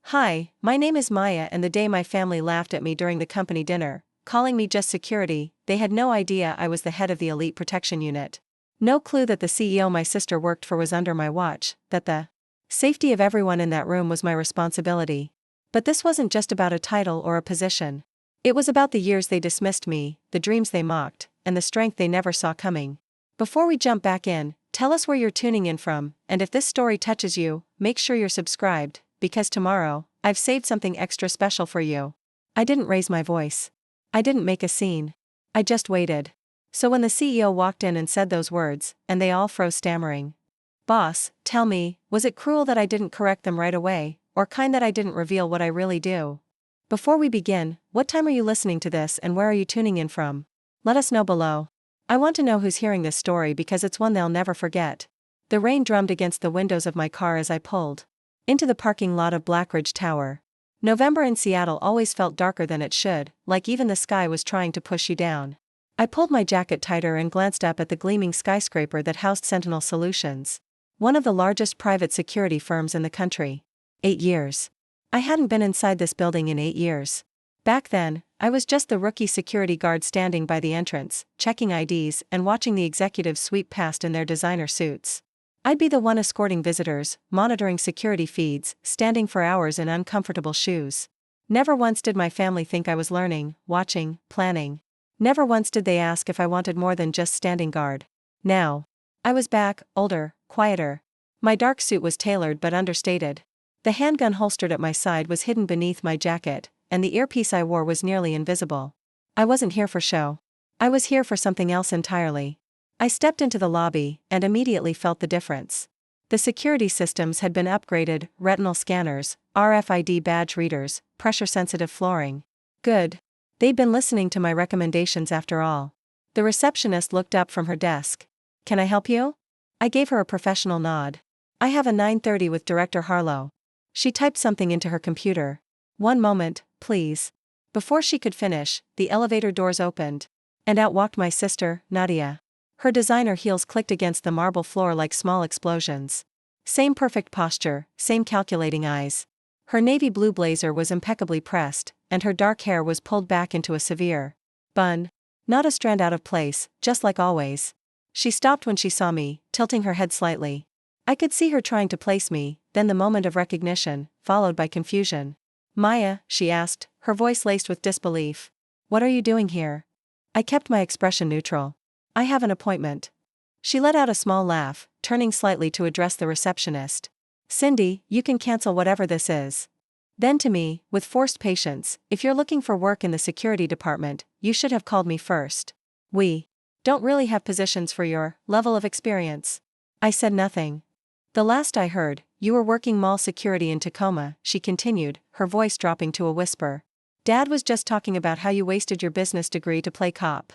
Hi, my name is Maya, and the day my family laughed at me during the company dinner, calling me just security, they had no idea I was the head of the elite protection unit. No clue that the CEO my sister worked for was under my watch, that the safety of everyone in that room was my responsibility. But this wasn't just about a title or a position. It was about the years they dismissed me, the dreams they mocked, and the strength they never saw coming. Before we jump back in, tell us where you're tuning in from, and if this story touches you, make sure you're subscribed, because tomorrow, I've saved something extra special for you. I didn't raise my voice. I didn't make a scene. I just waited. So when the CEO walked in and said those words, and they all froze, stammering. Boss, tell me, was it cruel that I didn't correct them right away, or kind that I didn't reveal what I really do? Before we begin, what time are you listening to this and where are you tuning in from? Let us know below. I want to know who's hearing this story because it's one they'll never forget. The rain drummed against the windows of my car as I pulled into the parking lot of Blackridge Tower. November in Seattle always felt darker than it should, like even the sky was trying to push you down. I pulled my jacket tighter and glanced up at the gleaming skyscraper that housed Sentinel Solutions, one of the largest private security firms in the country. 8 years. I hadn't been inside this building in 8 years. Back then, I was just the rookie security guard standing by the entrance, checking IDs and watching the executives sweep past in their designer suits. I'd be the one escorting visitors, monitoring security feeds, standing for hours in uncomfortable shoes. Never once did my family think I was learning, watching, planning. Never once did they ask if I wanted more than just standing guard. Now, I was back, older, quieter. My dark suit was tailored but understated. The handgun holstered at my side was hidden beneath my jacket, and the earpiece I wore was nearly invisible. I wasn't here for show. I was here for something else entirely. I stepped into the lobby, and immediately felt the difference. The security systems had been upgraded: retinal scanners, RFID badge readers, pressure-sensitive flooring. Good. They'd been listening to my recommendations after all. The receptionist looked up from her desk. "Can I help you?" I gave her a professional nod. "I have a 9:30 with Director Harlow." She typed something into her computer. "One moment, please." Before she could finish, the elevator doors opened. And out walked my sister, Nadia. Her designer heels clicked against the marble floor like small explosions. Same perfect posture, same calculating eyes. Her navy blue blazer was impeccably pressed, and her dark hair was pulled back into a severe bun. Not a strand out of place, just like always. She stopped when she saw me, tilting her head slightly. I could see her trying to place me, then the moment of recognition, followed by confusion. "Maya," she asked, her voice laced with disbelief. "What are you doing here?" I kept my expression neutral. "I have an appointment." She let out a small laugh, turning slightly to address the receptionist. "Cindy, you can cancel whatever this is." Then to me, with forced patience, "If you're looking for work in the security department, you should have called me first. We don't really have positions for your level of experience." I said nothing. "The last I heard, you were working mall security in Tacoma," she continued, her voice dropping to a whisper. "Dad was just talking about how you wasted your business degree to play cop."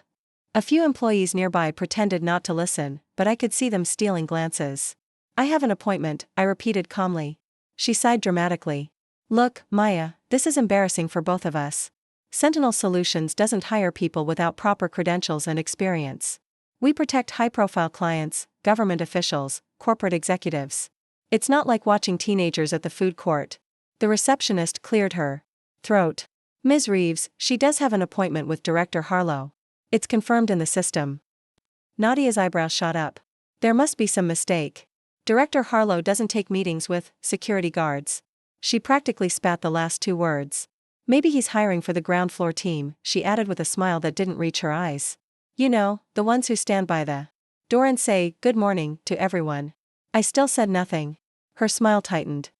A few employees nearby pretended not to listen, but I could see them stealing glances. "I have an appointment," I repeated calmly. She sighed dramatically. "Look, Maya, this is embarrassing for both of us. Sentinel Solutions doesn't hire people without proper credentials and experience. We protect high-profile clients, government officials, corporate executives. It's not like watching teenagers at the food court." The receptionist cleared her throat. "Ms. Reeves, she does have an appointment with Director Harlow. It's confirmed in the system." Nadia's eyebrows shot up. There must be some mistake. Director Harlow doesn't take meetings with security guards. She practically spat the last 2 words. "Maybe he's hiring for the ground floor team," she added with a smile that didn't reach her eyes. "You know, the ones who stand by the door and say, 'Good morning,' to everyone." I still said nothing. Her smile tightened.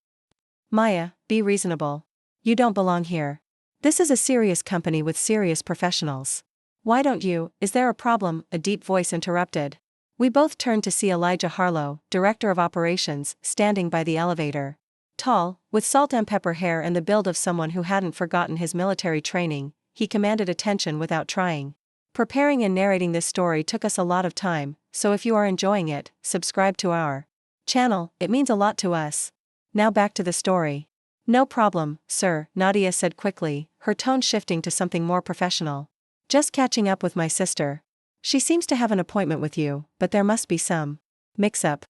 "Maya, be reasonable. You don't belong here. This is a serious company with serious professionals. Why don't you, is there a problem?" a deep voice interrupted. We both turned to see Elijah Harlow, Director of Operations, standing by the elevator. Tall, with salt and pepper hair and the build of someone who hadn't forgotten his military training, he commanded attention without trying. Preparing and narrating this story took us a lot of time, so if you are enjoying it, subscribe to our channel, it means a lot to us. Now back to the story. "No problem, sir," Nadia said quickly, her tone shifting to something more professional. "Just catching up with my sister. She seems to have an appointment with you, but there must be some mix-up."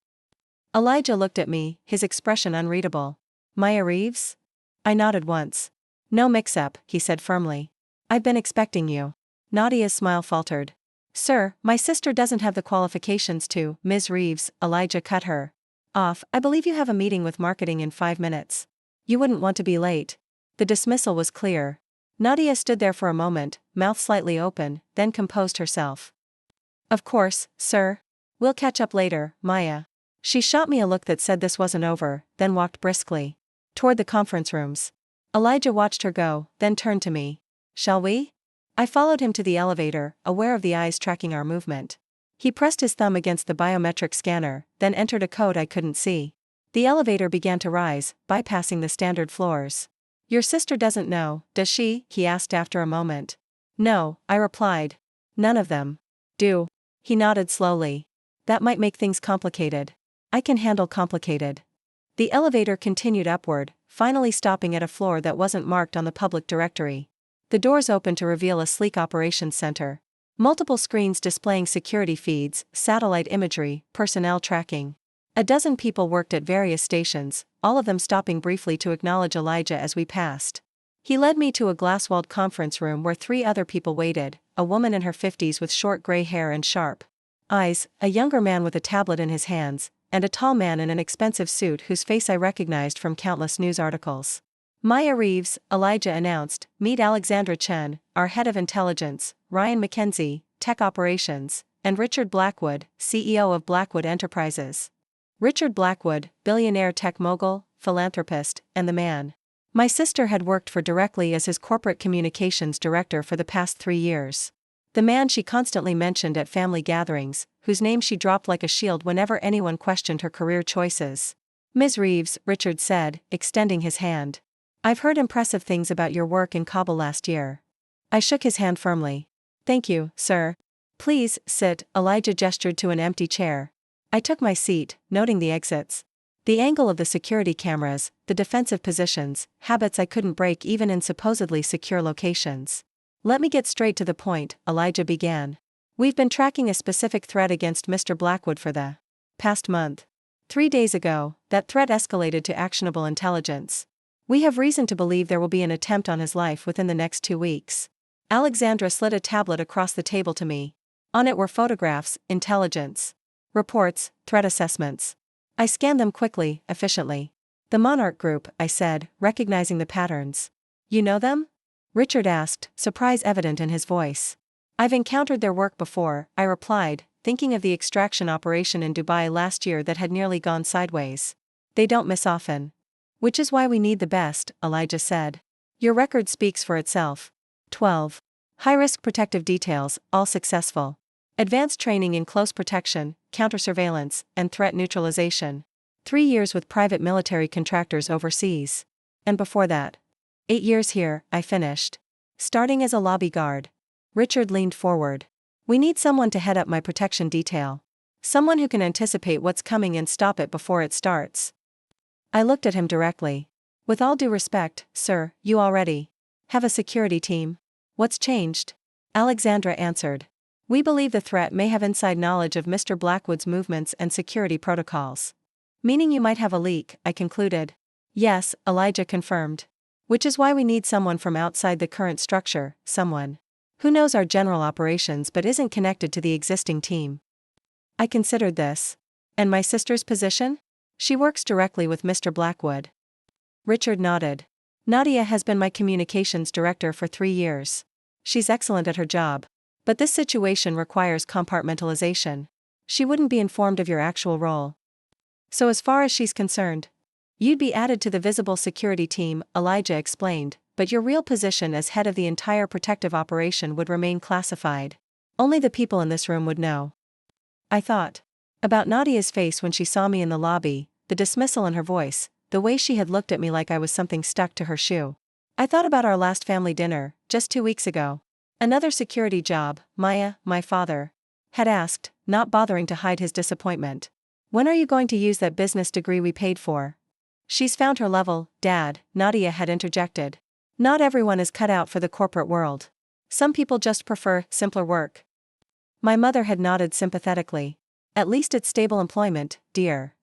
Elijah looked at me, his expression unreadable. "Maya Reeves? I nodded once. No mix-up, he said firmly. I've been expecting you. Nadia's smile faltered. Sir, my sister doesn't have the qualifications to, Ms. Reeves, Elijah cut her off. I believe you have a meeting with marketing in 5 minutes. You wouldn't want to be late. The dismissal was clear. Nadia stood there for a moment, mouth slightly open, then composed herself. Of course, sir. We'll catch up later, Maya. She shot me a look that said this wasn't over, then walked briskly toward the conference rooms. Elijah watched her go, then turned to me. Shall we? I followed him to the elevator, aware of the eyes tracking our movement. He pressed his thumb against the biometric scanner, then entered a code I couldn't see. The elevator began to rise, bypassing the standard floors. Your sister doesn't know, does she? He asked after a moment. No, I replied. None of them do. He nodded slowly. That might make things complicated. I can handle complicated. The elevator continued upward, finally stopping at a floor that wasn't marked on the public directory. The doors opened to reveal a sleek operations center. Multiple screens displaying security feeds, satellite imagery, personnel tracking. A dozen people worked at various stations, all of them stopping briefly to acknowledge Elijah as we passed. He led me to a glass-walled conference room where 3 other people waited, a woman in her 50s with short gray hair and sharp eyes, a younger man with a tablet in his hands, and a tall man in an expensive suit whose face I recognized from countless news articles. Maya Reeves, Elijah announced, meet Alexandra Chen, our head of intelligence, Ryan McKenzie, tech operations, and Richard Blackwood, CEO of Blackwood Enterprises. Richard Blackwood, billionaire tech mogul, philanthropist, and the man my sister had worked for directly as his corporate communications director for the past 3 years. The man she constantly mentioned at family gatherings, whose name she dropped like a shield whenever anyone questioned her career choices. Ms. Reeves, Richard said, extending his hand. I've heard impressive things about your work in Kabul last year. I shook his hand firmly. Thank you, sir. Please, sit, Elijah gestured to an empty chair. I took my seat, noting the exits. The angle of the security cameras, the defensive positions, habits I couldn't break even in supposedly secure locations. Let me get straight to the point, Elijah began. We've been tracking a specific threat against Mr. Blackwood for the past month. 3 days ago, that threat escalated to actionable intelligence. We have reason to believe there will be an attempt on his life within the next 2 weeks. Alexandra slid a tablet across the table to me. On it were photographs, intelligence reports, threat assessments. I scanned them quickly, efficiently. The Monarch Group, I said, recognizing the patterns. You know them? Richard asked, surprise evident in his voice. I've encountered their work before, I replied, thinking of the extraction operation in Dubai last year that had nearly gone sideways. They don't miss often. Which is why we need the best, Elijah said. Your record speaks for itself. 12. High-risk protective details, all successful. Advanced training in close protection, counter-surveillance, and threat neutralization. 3 years with private military contractors overseas. And before that, 8 years here, I finished. Starting as a lobby guard. Richard leaned forward. We need someone to head up my protection detail. Someone who can anticipate what's coming and stop it before it starts. I looked at him directly. With all due respect, sir, you already have a security team. What's changed? Alexandra answered. We believe the threat may have inside knowledge of Mr. Blackwood's movements and security protocols. Meaning you might have a leak, I concluded. Yes, Elijah confirmed. Which is why we need someone from outside the current structure, someone who knows our general operations but isn't connected to the existing team. I considered this. And my sister's position? She works directly with Mr. Blackwood. Richard nodded. Nadia has been my communications director for 3 years. She's excellent at her job. But this situation requires compartmentalization. She wouldn't be informed of your actual role. So as far as she's concerned, you'd be added to the visible security team, Elijah explained, but your real position as head of the entire protective operation would remain classified. Only the people in this room would know. I thought about Nadia's face when she saw me in the lobby, the dismissal in her voice, the way she had looked at me like I was something stuck to her shoe. I thought about our last family dinner, just 2 weeks ago. Another security job, Maya, my father, had asked, not bothering to hide his disappointment. When are you going to use that business degree we paid for? She's found her level, Dad, Nadia had interjected. Not everyone is cut out for the corporate world. Some people just prefer simpler work. My mother had nodded sympathetically. At least it's stable employment, dear.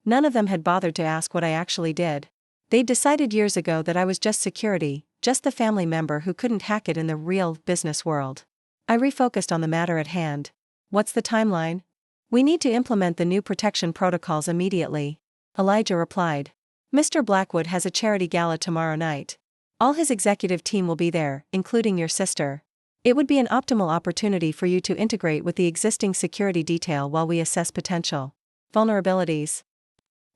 None of them had bothered to ask what I actually did. They'd decided years ago that I was just security, just the family member who couldn't hack it in the real business world. I refocused on the matter at hand. What's the timeline? We need to implement the new protection protocols immediately. Elijah replied. Mr. Blackwood has a charity gala tomorrow night. All his executive team will be there, including your sister. It would be an optimal opportunity for you to integrate with the existing security detail while we assess potential vulnerabilities.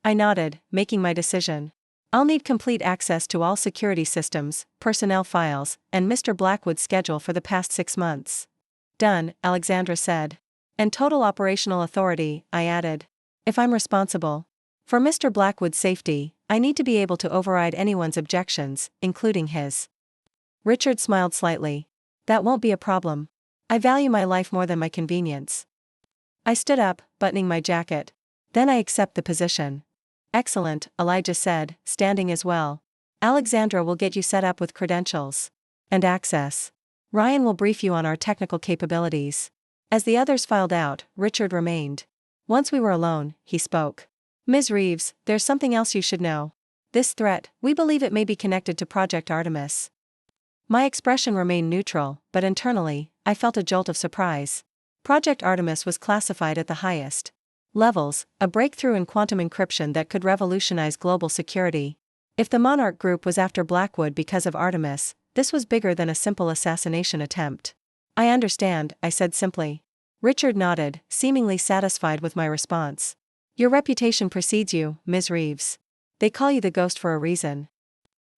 I nodded, making my decision. I'll need complete access to all security systems, personnel files, and Mr. Blackwood's schedule for the past 6 months. Done, Alexandra said. And total operational authority, I added. If I'm responsible for Mr. Blackwood's safety, I need to be able to override anyone's objections, including his. Richard smiled slightly. That won't be a problem. I value my life more than my convenience. I stood up, buttoning my jacket. Then I accept the position. Excellent, Elijah said, standing as well. Alexandra will get you set up with credentials and access. Ryan will brief you on our technical capabilities. As the others filed out, Richard remained. Once we were alone, he spoke. Ms. Reeves, there's something else you should know. This threat, we believe it may be connected to Project Artemis. My expression remained neutral, but internally, I felt a jolt of surprise. Project Artemis was classified at the highest levels, a breakthrough in quantum encryption that could revolutionize global security. If the Monarch Group was after Blackwood because of Artemis, this was bigger than a simple assassination attempt. I understand, I said simply. Richard nodded, seemingly satisfied with my response. Your reputation precedes you, Ms. Reeves. They call you the Ghost for a reason.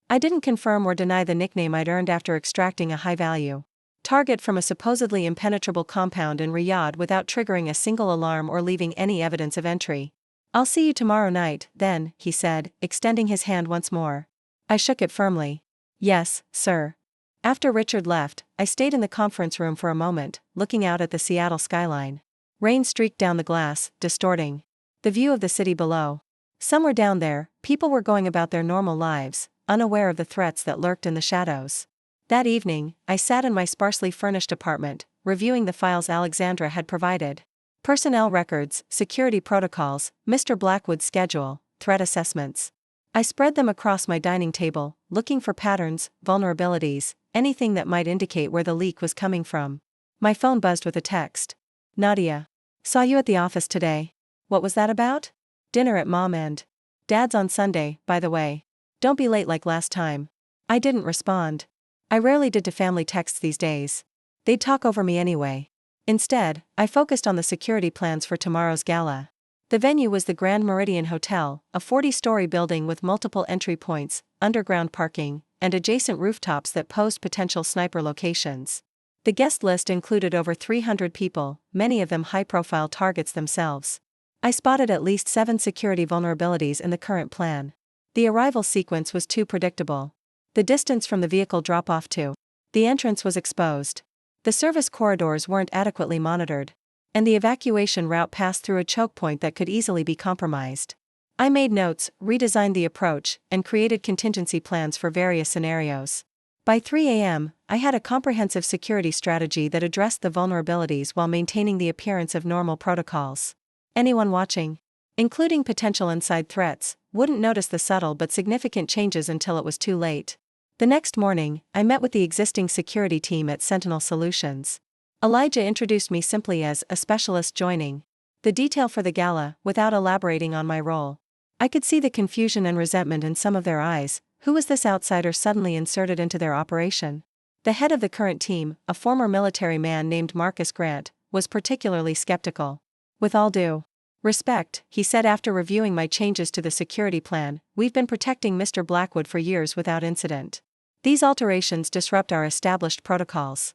I didn't confirm or deny the nickname I'd earned after extracting a high-value target from a supposedly impenetrable compound in Riyadh without triggering a single alarm or leaving any evidence of entry. I'll see you tomorrow night, then, he said, extending his hand once more. I shook it firmly. Yes, sir. After Richard left, I stayed in the conference room for a moment, looking out at the Seattle skyline. Rain streaked down the glass, distorting the view of the city below. Somewhere down there, people were going about their normal lives, unaware of the threats that lurked in the shadows. That evening, I sat in my sparsely furnished apartment, reviewing the files Alexandra had provided. Personnel records, security protocols, Mr. Blackwood's schedule, threat assessments. I spread them across my dining table, looking for patterns, vulnerabilities, anything that might indicate where the leak was coming from. My phone buzzed with a text. Nadia. Saw you at the office today. What was that about? Dinner at Mom and Dad's on Sunday, by the way. Don't be late like last time. I didn't respond. I rarely did to family texts these days. They'd talk over me anyway. Instead, I focused on the security plans for tomorrow's gala. The venue was the Grand Meridian Hotel, a 40-story building with multiple entry points, underground parking, and adjacent rooftops that posed potential sniper locations. The guest list included over 300 people, many of them high-profile targets themselves. I spotted at least 7 security vulnerabilities in the current plan. The arrival sequence was too predictable. The distance from the vehicle drop-off to the entrance was exposed. The service corridors weren't adequately monitored. And the evacuation route passed through a choke point that could easily be compromised. I made notes, redesigned the approach, and created contingency plans for various scenarios. By 3 a.m., I had a comprehensive security strategy that addressed the vulnerabilities while maintaining the appearance of normal protocols. Anyone watching, including potential inside threats, wouldn't notice the subtle but significant changes until it was too late. The next morning, I met with the existing security team at Sentinel Solutions. Elijah introduced me simply as a specialist joining the detail for the gala, without elaborating on my role. I could see the confusion and resentment in some of their eyes. Who was this outsider suddenly inserted into their operation? The head of the current team, a former military man named Marcus Grant, was particularly skeptical. With all due respect, he said after reviewing my changes to the security plan, we've been protecting Mr. Blackwood for years without incident. These alterations disrupt our established protocols.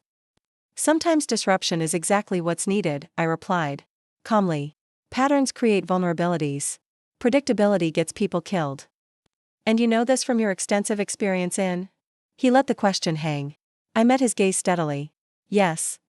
Sometimes disruption is exactly what's needed, I replied calmly. Patterns create vulnerabilities. Predictability gets people killed. And you know this from your extensive experience in? He let the question hang. I met his gaze steadily. Yes.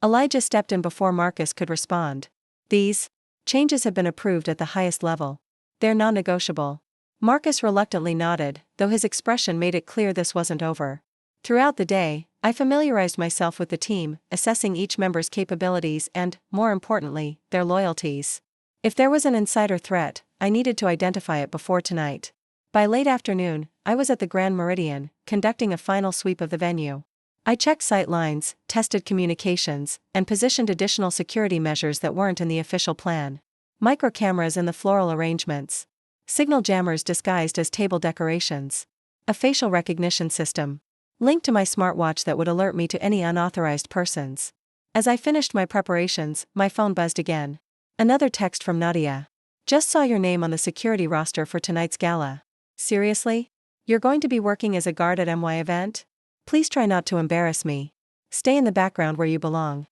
Elijah stepped in before Marcus could respond. These changes have been approved at the highest level. They're non-negotiable. Marcus reluctantly nodded, though his expression made it clear this wasn't over. Throughout the day, I familiarized myself with the team, assessing each member's capabilities and, more importantly, their loyalties. If there was an insider threat, I needed to identify it before tonight. By late afternoon, I was at the Grand Meridian, conducting a final sweep of the venue. I checked sight lines, tested communications, and positioned additional security measures that weren't in the official plan. Micro cameras in the floral arrangements. Signal jammers disguised as table decorations. A facial recognition system linked to my smartwatch that would alert me to any unauthorized persons. As I finished my preparations, my phone buzzed again. Another text from Nadia. Just saw your name on the security roster for tonight's gala. Seriously? You're going to be working as a guard at MY event? Please try not to embarrass me. Stay in the background where you belong.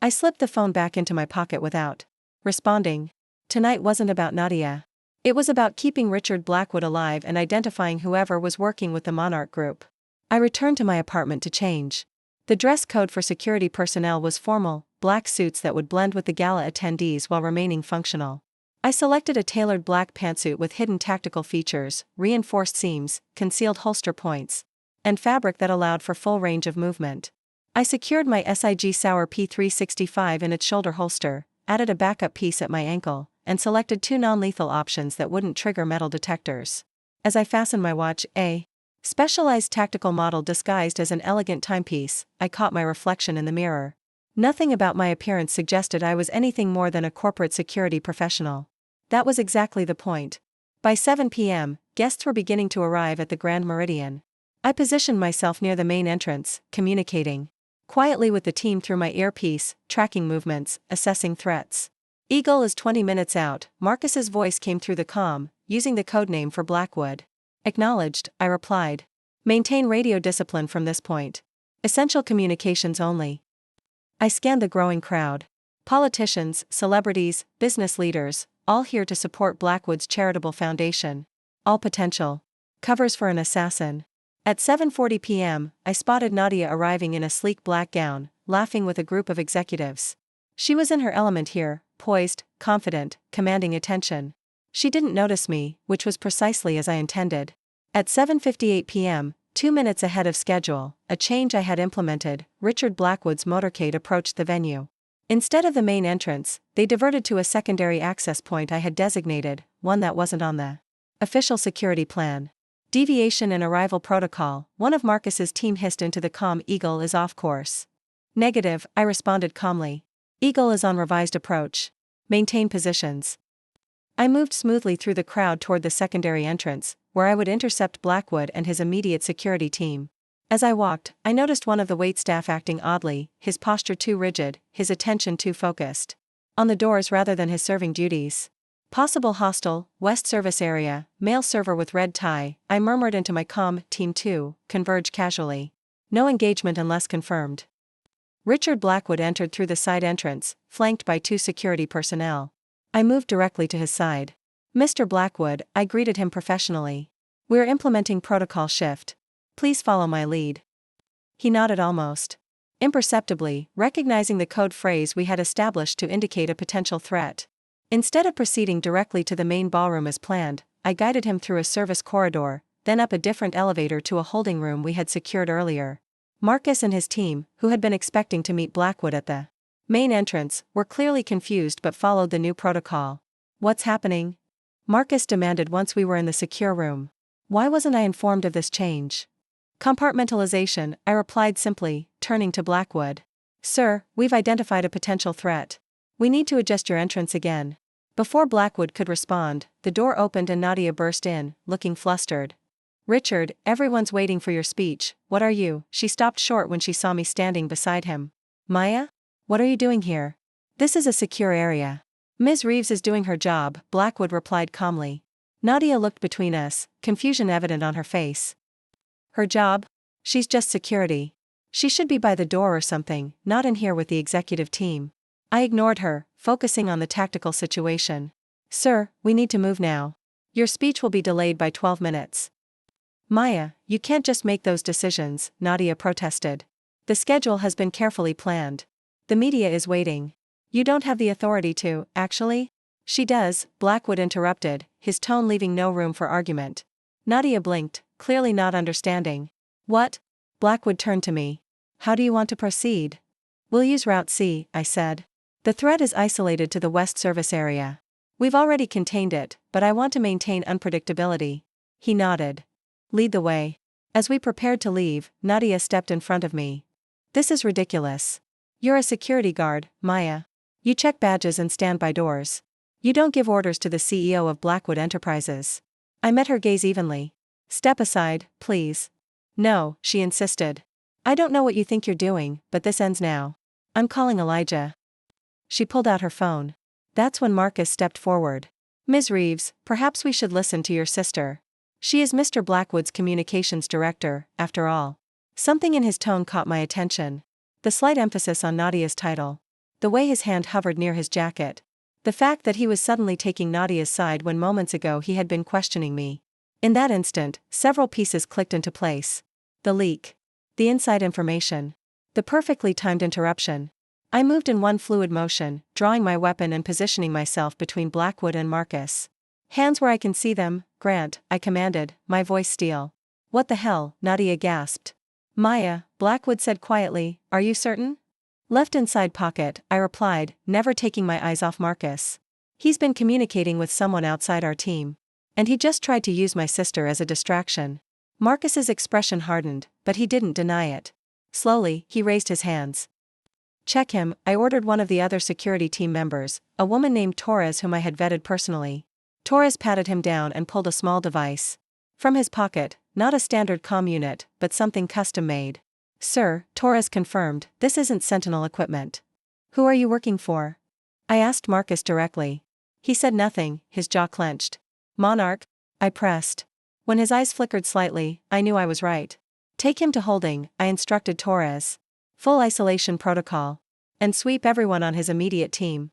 I slipped the phone back into my pocket without responding. Tonight wasn't about Nadia. It was about keeping Richard Blackwood alive and identifying whoever was working with the Monarch Group. I returned to my apartment to change. The dress code for security personnel was formal, black suits that would blend with the gala attendees while remaining functional. I selected a tailored black pantsuit with hidden tactical features, reinforced seams, concealed holster points, and fabric that allowed for full range of movement. I secured my SIG Sauer P365 in its shoulder holster, added a backup piece at my ankle, and selected 2 non-lethal options that wouldn't trigger metal detectors. As I fastened my watch, a specialized tactical model disguised as an elegant timepiece, I caught my reflection in the mirror. Nothing about my appearance suggested I was anything more than a corporate security professional. That was exactly the point. By 7 p.m., guests were beginning to arrive at the Grand Meridian. I positioned myself near the main entrance, communicating quietly with the team through my earpiece, tracking movements, assessing threats. Eagle is 20 minutes out, Marcus's voice came through the comm, using the codename for Blackwood. Acknowledged, I replied. Maintain radio discipline from this point. Essential communications only. I scanned the growing crowd. Politicians, celebrities, business leaders, all here to support Blackwood's charitable foundation. All potential covers for an assassin. At 7:40 p.m., I spotted Nadia arriving in a sleek black gown, laughing with a group of executives. She was in her element here, poised, confident, commanding attention. She didn't notice me, which was precisely as I intended. At 7:58 p.m., 2 minutes ahead of schedule, a change I had implemented, Richard Blackwood's motorcade approached the venue. Instead of the main entrance, they diverted to a secondary access point I had designated, one that wasn't on the official security plan. Deviation in arrival protocol, one of Marcus's team hissed into the comm. Eagle is off course. Negative, I responded calmly. Eagle is on revised approach. Maintain positions. I moved smoothly through the crowd toward the secondary entrance, where I would intercept Blackwood and his immediate security team. As I walked, I noticed one of the waitstaff acting oddly, his posture too rigid, his attention too focused on the doors rather than his serving duties. Possible hostile, West Service area, male server with red tie, I murmured into my comm. Team 2, converge casually. No engagement unless confirmed. Richard Blackwood entered through the side entrance, flanked by 2 security personnel. I moved directly to his side. Mr. Blackwood, I greeted him professionally. We're implementing protocol shift. Please follow my lead. He nodded almost imperceptibly, recognizing the code phrase we had established to indicate a potential threat. Instead of proceeding directly to the main ballroom as planned, I guided him through a service corridor, then up a different elevator to a holding room we had secured earlier. Marcus and his team, who had been expecting to meet Blackwood at the main entrance, were clearly confused but followed the new protocol. What's happening? Marcus demanded once we were in the secure room. Why wasn't I informed of this change? Compartmentalization, I replied simply, turning to Blackwood. Sir, we've identified a potential threat. We need to adjust your entrance again. Before Blackwood could respond, the door opened and Nadia burst in, looking flustered. Richard, everyone's waiting for your speech. What are you? She stopped short when she saw me standing beside him. Maya? What are you doing here? This is a secure area. Ms. Reeves is doing her job, Blackwood replied calmly. Nadia looked between us, confusion evident on her face. Her job? She's just security. She should be by the door or something, not in here with the executive team. I ignored her, focusing on the tactical situation. Sir, we need to move now. Your speech will be delayed by 12 minutes. Maya, you can't just make those decisions, Nadia protested. The schedule has been carefully planned. The media is waiting. You don't have the authority to, actually? She does, Blackwood interrupted, his tone leaving no room for argument. Nadia blinked, clearly not understanding. What? Blackwood turned to me. How do you want to proceed? We'll use Route C, I said. The threat is isolated to the West Service area. We've already contained it, but I want to maintain unpredictability. He nodded. Lead the way. As we prepared to leave, Nadia stepped in front of me. This is ridiculous. You're a security guard, Maya. You check badges and stand by doors. You don't give orders to the CEO of Blackwood Enterprises. I met her gaze evenly. Step aside, please. No, she insisted. I don't know what you think you're doing, but this ends now. I'm calling Elijah. She pulled out her phone. That's when Marcus stepped forward. Ms. Reeves, perhaps we should listen to your sister. She is Mr. Blackwood's communications director, after all. Something in his tone caught my attention. The slight emphasis on Nadia's title. The way his hand hovered near his jacket. The fact that he was suddenly taking Nadia's side when moments ago he had been questioning me. In that instant, several pieces clicked into place. The leak. The inside information. The perfectly timed interruption. I moved in one fluid motion, drawing my weapon and positioning myself between Blackwood and Marcus. Hands where I can see them, Grant, I commanded, my voice steel. What the hell, Nadia gasped. Maya, Blackwood said quietly, are you certain? Left inside pocket, I replied, never taking my eyes off Marcus. He's been communicating with someone outside our team. And he just tried to use my sister as a distraction. Marcus's expression hardened, but he didn't deny it. Slowly, he raised his hands. Check him, I ordered one of the other security team members, a woman named Torres whom I had vetted personally. Torres patted him down and pulled a small device. From his pocket, not a standard comm unit, but something custom-made. Sir, Torres confirmed, this isn't Sentinel equipment. Who are you working for? I asked Marcus directly. He said nothing, his jaw clenched. Monarch? I pressed. When his eyes flickered slightly, I knew I was right. Take him to holding, I instructed Torres. Full isolation protocol. And sweep everyone on his immediate team.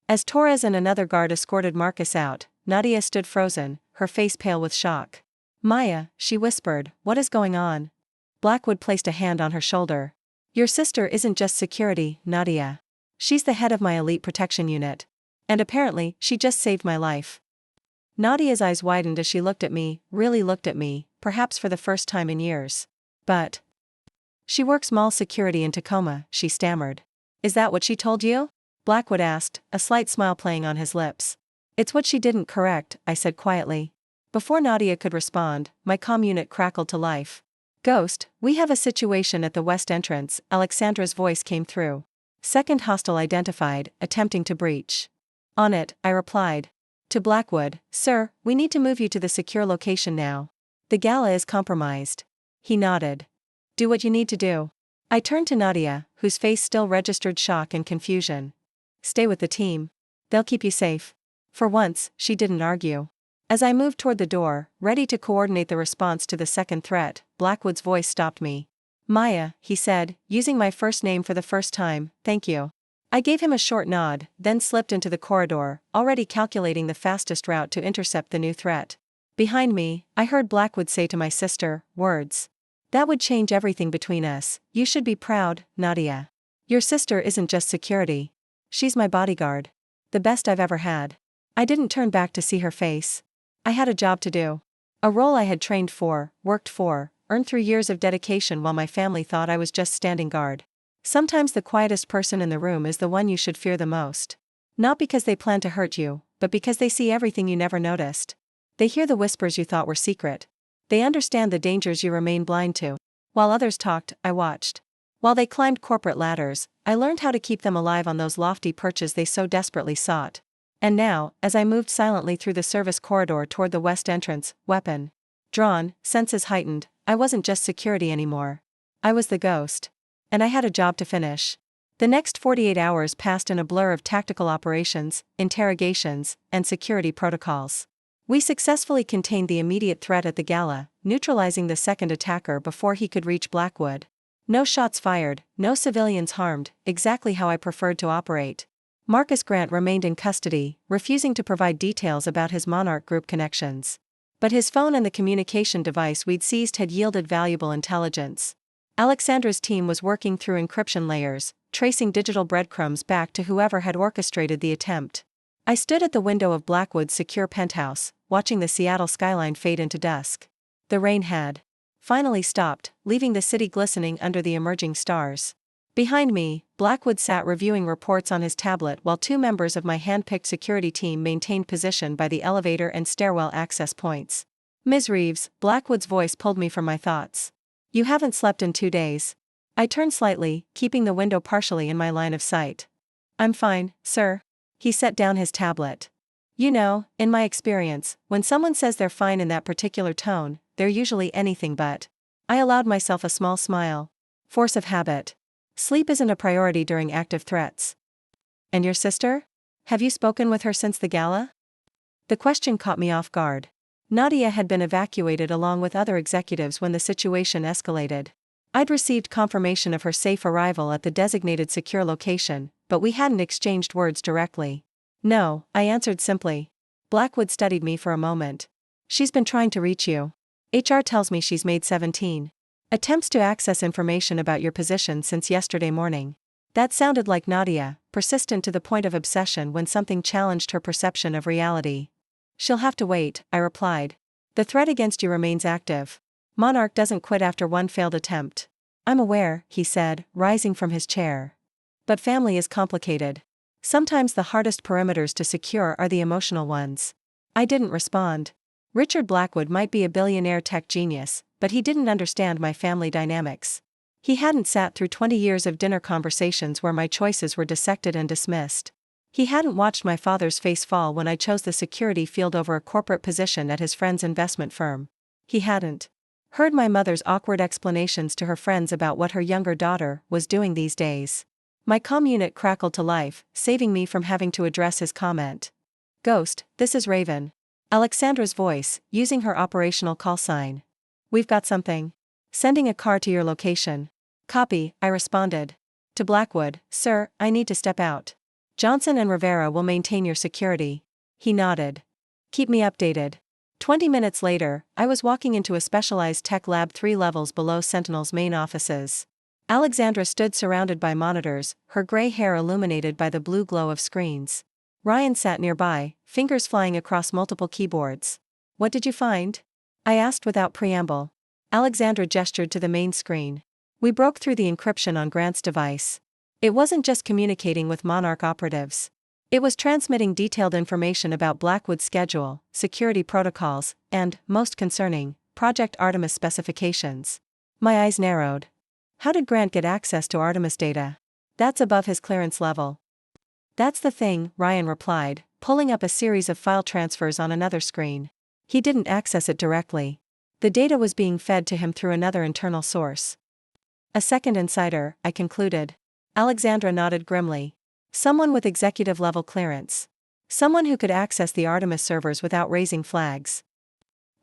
As Torres and another guard escorted Marcus out, Nadia stood frozen, her face pale with shock. Maya, she whispered, what is going on? Blackwood placed a hand on her shoulder. Your sister isn't just security, Nadia. She's the head of my elite protection unit. And apparently, she just saved my life. Nadia's eyes widened as she looked at me, really looked at me, perhaps for the first time in years. But she works mall security in Tacoma, she stammered. Is that what she told you? Blackwood asked, a slight smile playing on his lips. It's what she didn't correct, I said quietly. Before Nadia could respond, my comm unit crackled to life. Ghost, we have a situation at the west entrance, Alexandra's voice came through. Second hostile identified, attempting to breach. On it, I replied. To Blackwood, sir, we need to move you to the secure location now. The gala is compromised. He nodded. Do what you need to do. I turned to Nadia, whose face still registered shock and confusion. Stay with the team. They'll keep you safe. For once, she didn't argue. As I moved toward the door, ready to coordinate the response to the second threat, Blackwood's voice stopped me. Maya, he said, using my first name for the first time, thank you. I gave him a short nod, then slipped into the corridor, already calculating the fastest route to intercept the new threat. Behind me, I heard Blackwood say to my sister, words. That would change everything between us, you should be proud, Nadia. Your sister isn't just security. She's my bodyguard. The best I've ever had. I didn't turn back to see her face. I had a job to do. A role I had trained for, worked for, earned through years of dedication while my family thought I was just standing guard. Sometimes the quietest person in the room is the one you should fear the most. Not because they plan to hurt you, but because they see everything you never noticed. They hear the whispers you thought were secret. They understand the dangers you remain blind to. While others talked, I watched. While they climbed corporate ladders, I learned how to keep them alive on those lofty perches they so desperately sought. And now, as I moved silently through the service corridor toward the west entrance, weapon drawn, senses heightened, I wasn't just security anymore. I was the ghost. And I had a job to finish. The next 48 hours passed in a blur of tactical operations, interrogations, and security protocols. We successfully contained the immediate threat at the gala, neutralizing the second attacker before he could reach Blackwood. No shots fired, no civilians harmed, exactly how I preferred to operate. Marcus Grant remained in custody, refusing to provide details about his Monarch Group connections. But his phone and the communication device we'd seized had yielded valuable intelligence. Alexandra's team was working through encryption layers, tracing digital breadcrumbs back to whoever had orchestrated the attempt. I stood at the window of Blackwood's secure penthouse, watching the Seattle skyline fade into dusk. The rain had finally stopped, leaving the city glistening under the emerging stars. Behind me, Blackwood sat reviewing reports on his tablet while two members of my hand-picked security team maintained position by the elevator and stairwell access points. Ms. Reeves, Blackwood's voice pulled me from my thoughts. You haven't slept in 2 days. I turned slightly, keeping the window partially in my line of sight. I'm fine, sir. He set down his tablet. You know, in my experience, when someone says they're fine in that particular tone, they're usually anything but. I allowed myself a small smile. Force of habit. Sleep isn't a priority during active threats. And your sister? Have you spoken with her since the gala? The question caught me off guard. Nadia had been evacuated along with other executives when the situation escalated. I'd received confirmation of her safe arrival at the designated secure location, but we hadn't exchanged words directly. No, I answered simply. Blackwood studied me for a moment. She's been trying to reach you. HR tells me she's made 17 attempts to access information about your position since yesterday morning. That sounded like Nadia, persistent to the point of obsession when something challenged her perception of reality. She'll have to wait, I replied. The threat against you remains active. Monarch doesn't quit after one failed attempt. I'm aware, he said, rising from his chair. But family is complicated. Sometimes the hardest perimeters to secure are the emotional ones. I didn't respond. Richard Blackwood might be a billionaire tech genius, but he didn't understand my family dynamics. He hadn't sat through 20 years of dinner conversations where my choices were dissected and dismissed. He hadn't watched my father's face fall when I chose the security field over a corporate position at his friend's investment firm. He hadn't heard my mother's awkward explanations to her friends about what her younger daughter was doing these days. My comm unit crackled to life, saving me from having to address his comment. Ghost, this is Raven. Alexandra's voice, using her operational call sign. We've got something. Sending a car to your location. Copy, I responded. To Blackwood, sir, I need to step out. Johnson and Rivera will maintain your security. He nodded. Keep me updated. 20 minutes later, I was walking into a specialized tech lab 3 levels below Sentinel's main offices. Alexandra stood surrounded by monitors, her gray hair illuminated by the blue glow of screens. Ryan sat nearby, fingers flying across multiple keyboards. What did you find? I asked without preamble. Alexandra gestured to the main screen. We broke through the encryption on Grant's device. It wasn't just communicating with Monarch operatives. It was transmitting detailed information about Blackwood's schedule, security protocols, and, most concerning, Project Artemis specifications. My eyes narrowed. How did Grant get access to Artemis data? That's above his clearance level. That's the thing, Ryan replied, pulling up a series of file transfers on another screen. He didn't access it directly. The data was being fed to him through another internal source. A second insider, I concluded. Alexandra nodded grimly. Someone with executive-level clearance. Someone who could access the Artemis servers without raising flags.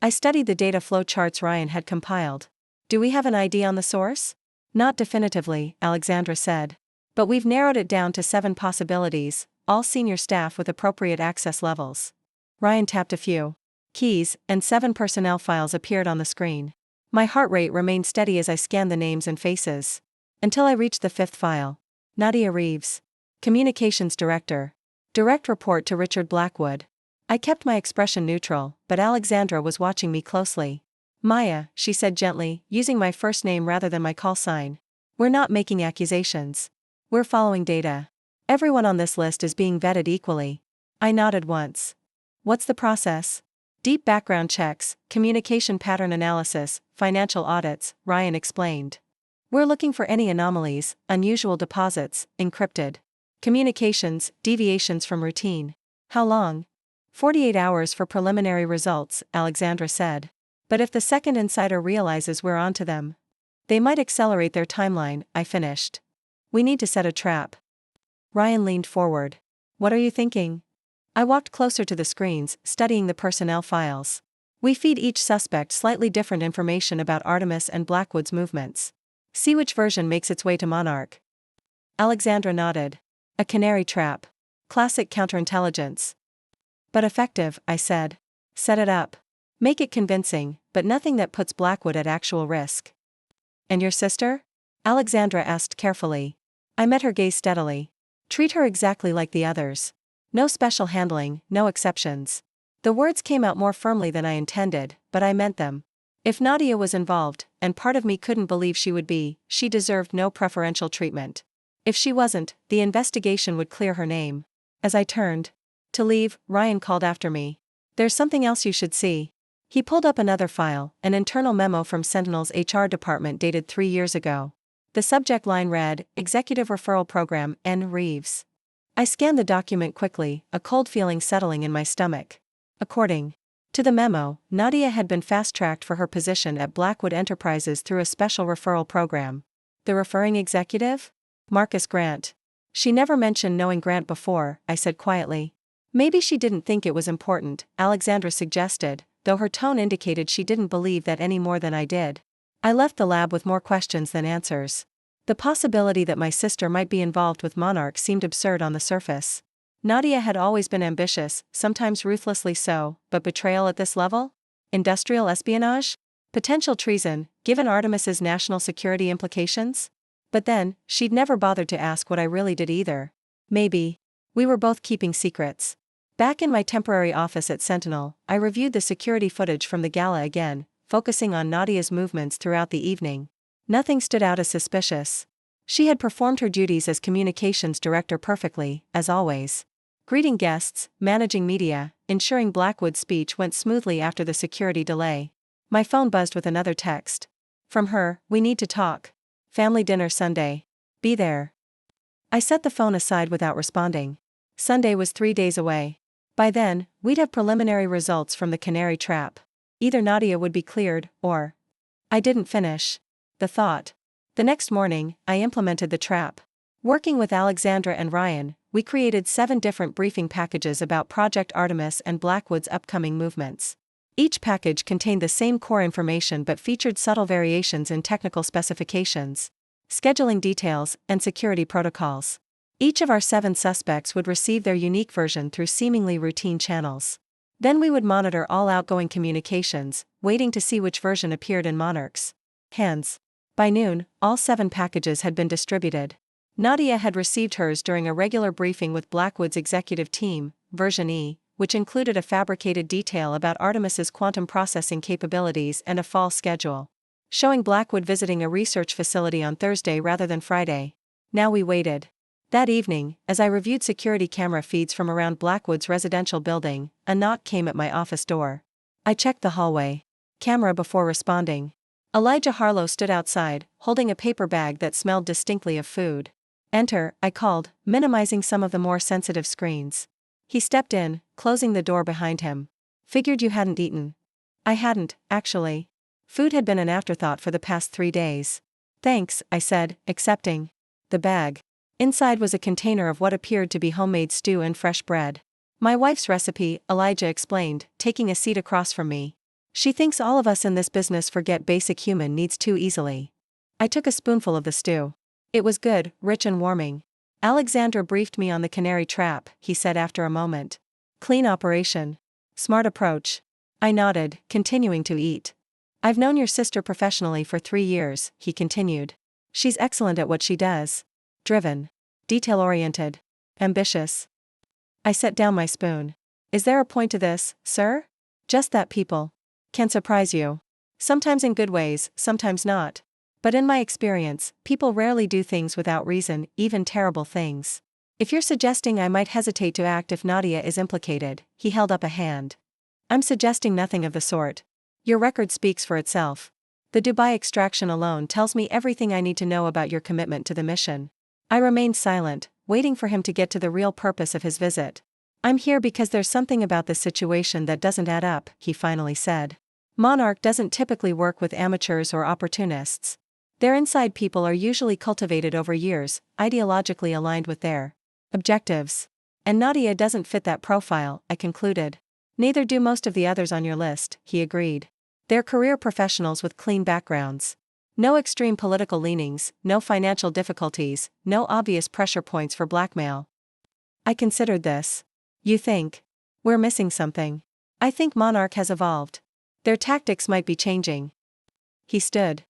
I studied the data flow charts Ryan had compiled. Do we have an ID on the source? Not definitively, Alexandra said. But we've narrowed it down to 7 possibilities, all senior staff with appropriate access levels. Ryan tapped a few keys, and 7 personnel files appeared on the screen. My heart rate remained steady as I scanned the names and faces. Until I reached the 5th file. Nadia Reeves. Communications Director. Direct report to Richard Blackwood. I kept my expression neutral, but Alexandra was watching me closely. Maya, she said gently, using my first name rather than my call sign. We're not making accusations. We're following data. Everyone on this list is being vetted equally. I nodded once. What's the process? Deep background checks, communication pattern analysis, financial audits, Ryan explained. We're looking for any anomalies, unusual deposits, encrypted communications, deviations from routine. How long? 48 hours for preliminary results, Alexandra said. But if the second insider realizes we're onto them, they might accelerate their timeline, I finished. We need to set a trap. Ryan leaned forward. What are you thinking? I walked closer to the screens, studying the personnel files. We feed each suspect slightly different information about Artemis and Blackwood's movements. See which version makes its way to Monarch. Alexandra nodded. A canary trap. Classic counterintelligence. But effective, I said. Set it up. Make it convincing, but nothing that puts Blackwood at actual risk. And your sister? Alexandra asked carefully. I met her gaze steadily. Treat her exactly like the others. No special handling, no exceptions. The words came out more firmly than I intended, but I meant them. If Nadia was involved, and part of me couldn't believe she would be, she deserved no preferential treatment. If she wasn't, the investigation would clear her name. As I turned to leave, Ryan called after me. There's something else you should see. He pulled up another file, an internal memo from Sentinel's HR department dated 3 years ago. The subject line read, Executive Referral Program, N. Reeves. I scanned the document quickly, a cold feeling settling in my stomach. According to the memo, Nadia had been fast-tracked for her position at Blackwood Enterprises through a special referral program. The referring executive? Marcus Grant. She never mentioned knowing Grant before, I said quietly. Maybe she didn't think it was important, Alexandra suggested, though her tone indicated she didn't believe that any more than I did. I left the lab with more questions than answers. The possibility that my sister might be involved with Monarch seemed absurd on the surface. Nadia had always been ambitious, sometimes ruthlessly so, but betrayal at this level? Industrial espionage? Potential treason, given Artemis's national security implications? But then, she'd never bothered to ask what I really did either. Maybe we were both keeping secrets. Back in my temporary office at Sentinel, I reviewed the security footage from the gala again, focusing on Nadia's movements throughout the evening. Nothing stood out as suspicious. She had performed her duties as communications director perfectly, as always. Greeting guests, managing media, ensuring Blackwood's speech went smoothly after the security delay. My phone buzzed with another text. From her, we need to talk. Family dinner Sunday. Be there. I set the phone aside without responding. Sunday was 3 days away. By then, we'd have preliminary results from the canary trap. Either Nadia would be cleared, or... I didn't finish the thought. The next morning, I implemented the trap. Working with Alexandra and Ryan, we created 7 different briefing packages about Project Artemis and Blackwood's upcoming movements. Each package contained the same core information but featured subtle variations in technical specifications, scheduling details, and security protocols. Each of our 7 suspects would receive their unique version through seemingly routine channels. Then we would monitor all outgoing communications, waiting to see which version appeared in Monarch's hands. By noon, all 7 packages had been distributed. Nadia had received hers during a regular briefing with Blackwood's executive team, version E, which included a fabricated detail about Artemis's quantum processing capabilities and a fall schedule, showing Blackwood visiting a research facility on Thursday rather than Friday. Now we waited. That evening, as I reviewed security camera feeds from around Blackwood's residential building, a knock came at my office door. I checked the hallway camera before responding. Elijah Harlow stood outside, holding a paper bag that smelled distinctly of food. Enter, I called, minimizing some of the more sensitive screens. He stepped in, closing the door behind him. Figured you hadn't eaten. I hadn't, actually. Food had been an afterthought for the past 3 days. Thanks, I said, accepting the bag. Inside was a container of what appeared to be homemade stew and fresh bread. My wife's recipe, Elijah explained, taking a seat across from me. She thinks all of us in this business forget basic human needs too easily. I took a spoonful of the stew. It was good, rich and warming. Alexandra briefed me on the canary trap, he said after a moment. Clean operation. Smart approach. I nodded, continuing to eat. I've known your sister professionally for 3 years, he continued. She's excellent at what she does. Driven. Detail-oriented. Ambitious. I set down my spoon. Is there a point to this, sir? Just that people can surprise you. Sometimes in good ways, sometimes not. But in my experience, people rarely do things without reason, even terrible things. If you're suggesting I might hesitate to act if Nadia is implicated, he held up a hand. I'm suggesting nothing of the sort. Your record speaks for itself. The Dubai extraction alone tells me everything I need to know about your commitment to the mission. I remained silent, waiting for him to get to the real purpose of his visit. I'm here because there's something about this situation that doesn't add up, he finally said. Monarch doesn't typically work with amateurs or opportunists. Their inside people are usually cultivated over years, ideologically aligned with their objectives. And Nadia doesn't fit that profile, I concluded. Neither do most of the others on your list, he agreed. They're career professionals with clean backgrounds. No extreme political leanings, no financial difficulties, no obvious pressure points for blackmail. I considered this. You think we're missing something? I think Monarch has evolved. Their tactics might be changing. He stood.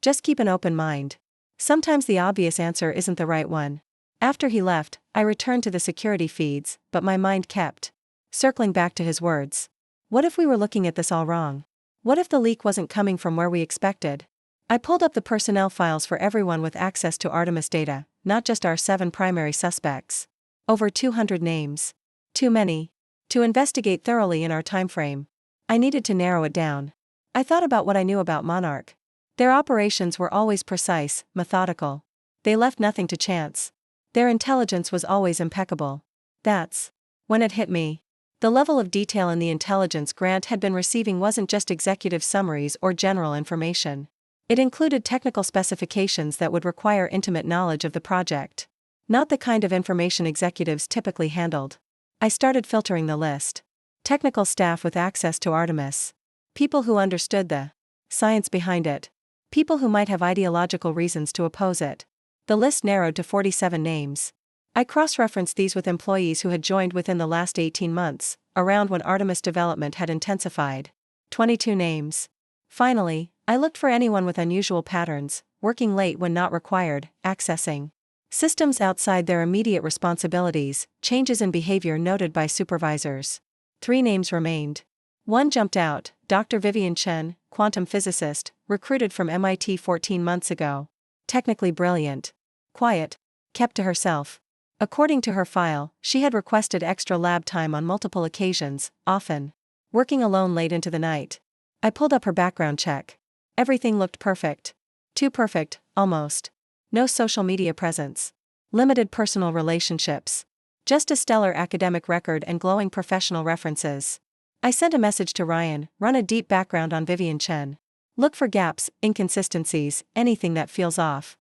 Just keep an open mind. Sometimes the obvious answer isn't the right one. After he left, I returned to the security feeds, but my mind kept circling back to his words. What if we were looking at this all wrong? What if the leak wasn't coming from where we expected? I pulled up the personnel files for everyone with access to Artemis data, not just our 7 primary suspects. Over 200 names. Too many to investigate thoroughly in our time frame. I needed to narrow it down. I thought about what I knew about Monarch. Their operations were always precise, methodical. They left nothing to chance. Their intelligence was always impeccable. That's when it hit me. The level of detail in the intelligence Grant had been receiving wasn't just executive summaries or general information. It included technical specifications that would require intimate knowledge of the project. Not the kind of information executives typically handled. I started filtering the list. Technical staff with access to Artemis. People who understood the science behind it. People who might have ideological reasons to oppose it. The list narrowed to 47 names. I cross-referenced these with employees who had joined within the last 18 months, around when Artemis development had intensified. 22 names. Finally, I looked for anyone with unusual patterns, working late when not required, accessing systems outside their immediate responsibilities, changes in behavior noted by supervisors. 3 names remained. One jumped out, Dr. Vivian Chen, quantum physicist, recruited from MIT 14 months ago. Technically brilliant. Quiet. Kept to herself. According to her file, she had requested extra lab time on multiple occasions, often working alone late into the night. I pulled up her background check. Everything looked perfect. Too perfect, almost. No social media presence. Limited personal relationships. Just a stellar academic record and glowing professional references. I sent a message to Ryan, run a deep background on Vivian Chen. Look for gaps, inconsistencies, anything that feels off.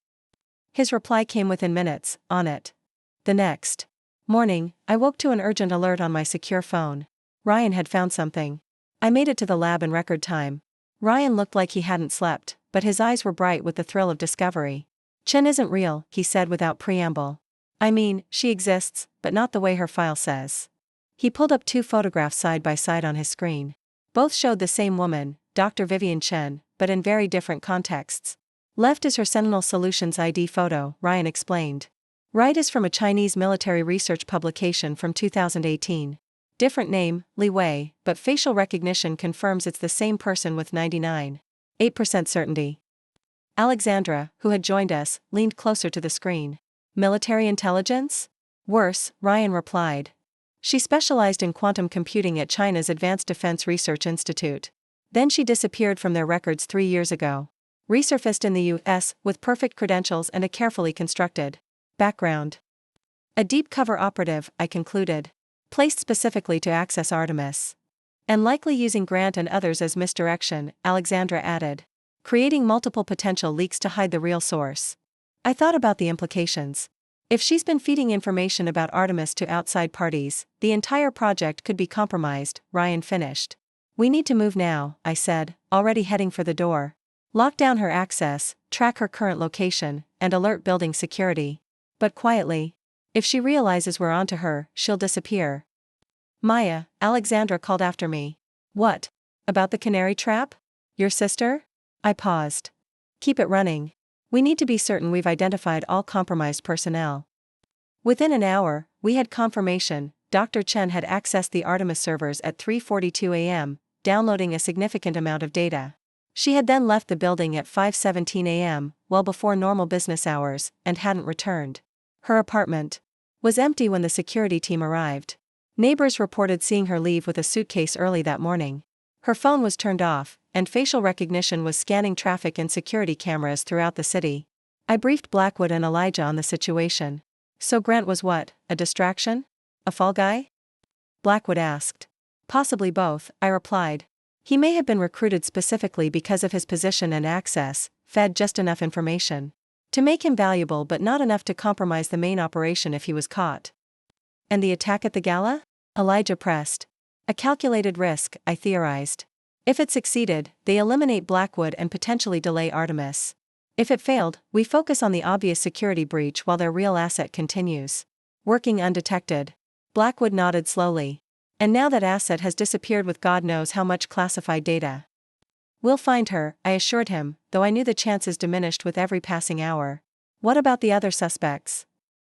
His reply came within minutes, on it. The next morning, I woke to an urgent alert on my secure phone. Ryan had found something. I made it to the lab in record time. Ryan looked like he hadn't slept, but his eyes were bright with the thrill of discovery. Chen isn't real, he said without preamble. I mean, she exists, but not the way her file says. He pulled up 2 photographs side by side on his screen. Both showed the same woman, Dr. Vivian Chen, but in very different contexts. Left is her Sentinel Solutions ID photo, Ryan explained. Right is from a Chinese military research publication from 2018. Different name, Li Wei, but facial recognition confirms it's the same person with 99.8% certainty. Alexandra, who had joined us, leaned closer to the screen. Military intelligence? Worse, Ryan replied. She specialized in quantum computing at China's Advanced Defense Research Institute. Then she disappeared from their records 3 years ago. Resurfaced in the U.S. with perfect credentials and a carefully constructed background. A deep cover operative, I concluded. Placed specifically to access Artemis. And likely using Grant and others as misdirection, Alexandra added. Creating multiple potential leaks to hide the real source. I thought about the implications. If she's been feeding information about Artemis to outside parties, the entire project could be compromised, Ryan finished. We need to move now, I said, already heading for the door. Lock down her access, track her current location, and alert building security. But quietly. If she realizes we're onto her, she'll disappear. Maya, Alexandra called after me. What? About the canary trap? Your sister? I paused. Keep it running. We need to be certain we've identified all compromised personnel. Within an hour, we had confirmation. Dr. Chen had accessed the Artemis servers at 3:42 a.m., downloading a significant amount of data. She had then left the building at 5:17 a.m., well before normal business hours, and hadn't returned. Her apartment was empty when the security team arrived. Neighbors reported seeing her leave with a suitcase early that morning. Her phone was turned off, and facial recognition was scanning traffic and security cameras throughout the city. I briefed Blackwood and Elijah on the situation. So Grant was what, a distraction? A fall guy? Blackwood asked. Possibly both, I replied. He may have been recruited specifically because of his position and access, fed just enough information to make him valuable but not enough to compromise the main operation if he was caught. And the attack at the gala? Elijah pressed. A calculated risk, I theorized. If it succeeded, they eliminate Blackwood and potentially delay Artemis. If it failed, we focus on the obvious security breach while their real asset continues working undetected. Blackwood nodded slowly. And now that asset has disappeared with God knows how much classified data. We'll find her, I assured him, though I knew the chances diminished with every passing hour. What about the other suspects?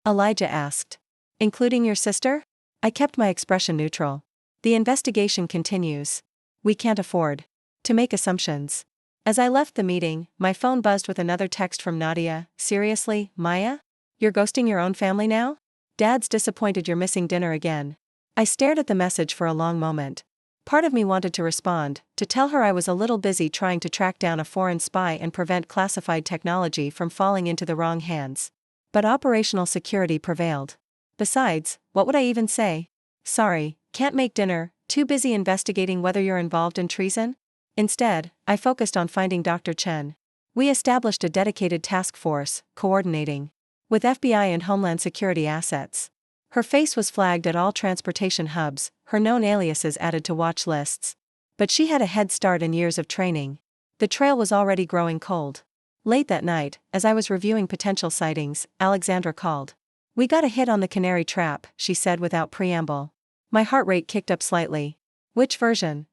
Elijah asked. Including your sister? I kept my expression neutral. The investigation continues. We can't afford to make assumptions. As I left the meeting, my phone buzzed with another text from Nadia. Seriously, Maya? You're ghosting your own family now? Dad's disappointed you're missing dinner again. I stared at the message for a long moment. Part of me wanted to respond, to tell her I was a little busy trying to track down a foreign spy and prevent classified technology from falling into the wrong hands. But operational security prevailed. Besides, what would I even say? Sorry, can't make dinner, too busy investigating whether you're involved in treason? Instead, I focused on finding Dr. Chen. We established a dedicated task force, coordinating with FBI and Homeland Security assets. Her face was flagged at all transportation hubs, her known aliases added to watch lists. But she had a head start in years of training. The trail was already growing cold. Late that night, as I was reviewing potential sightings, Alexandra called. "We got a hit on the Canary Trap," she said without preamble. My heart rate kicked up slightly. "Which version?"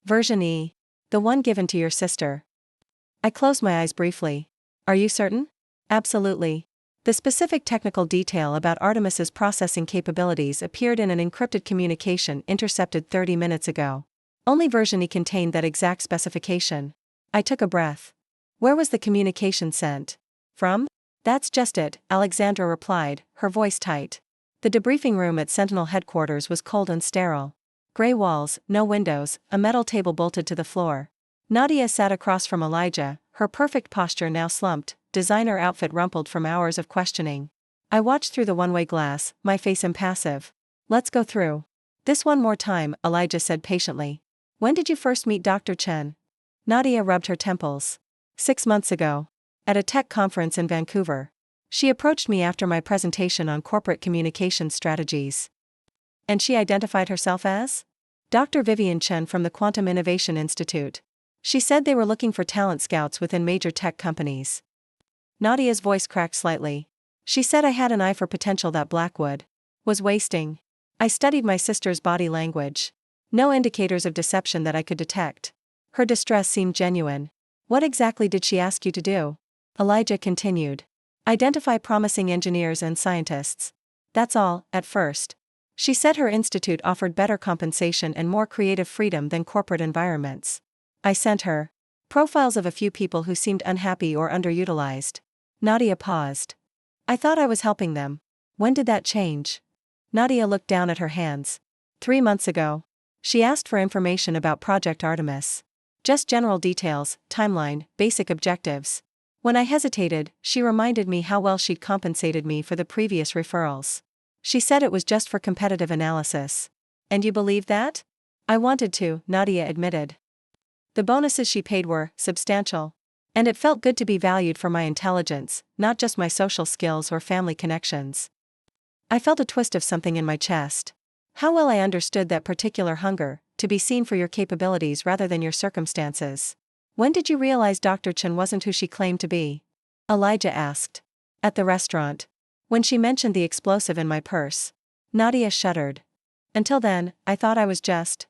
"Version E. The one given to your sister." I closed my eyes briefly. "Are you certain?" "Absolutely. The specific technical detail about Artemis's processing capabilities appeared in an encrypted communication intercepted 30 minutes ago. Only version E contained that exact specification." I took a breath. "Where was the communication sent from?" "That's just it," Alexandra replied, her voice tight. The debriefing room at Sentinel headquarters was cold and sterile. Gray walls, no windows, a metal table bolted to the floor. Nadia sat across from Elijah, her perfect posture now slumped, designer outfit rumpled from hours of questioning. I watched through the one-way glass, my face impassive. "Let's go through this one more time," Elijah said patiently. "When did you first meet Dr. Chen?" Nadia rubbed her temples. 6 months ago. At a tech conference in Vancouver. She approached me after my presentation on corporate communication strategies. And she identified herself as? Dr. Vivian Chen from the Quantum Innovation Institute. She said they were looking for talent scouts within major tech companies. Nadia's voice cracked slightly. She said I had an eye for potential that Blackwood was wasting. I studied my sister's body language. No indicators of deception that I could detect. Her distress seemed genuine. "What exactly did she ask you to do?" Elijah continued. "Identify promising engineers and scientists. That's all, at first. She said her institute offered better compensation and more creative freedom than corporate environments. I sent her profiles of a few people who seemed unhappy or underutilized." Nadia paused. "I thought I was helping them. When did that change?" Nadia looked down at her hands. 3 months ago. She asked for information about Project Artemis. Just general details, timeline, basic objectives. When I hesitated, she reminded me how well she'd compensated me for the previous referrals. She said it was just for competitive analysis. "And you believe that?" "I wanted to," Nadia admitted. The bonuses she paid were substantial. And it felt good to be valued for my intelligence, not just my social skills or family connections. I felt a twist of something in my chest. How well I understood that particular hunger, to be seen for your capabilities rather than your circumstances. "When did you realize Dr. Chen wasn't who she claimed to be?" Elijah asked. "At the restaurant. When she mentioned the explosive in my purse." Nadia shuddered. "Until then, I thought I was just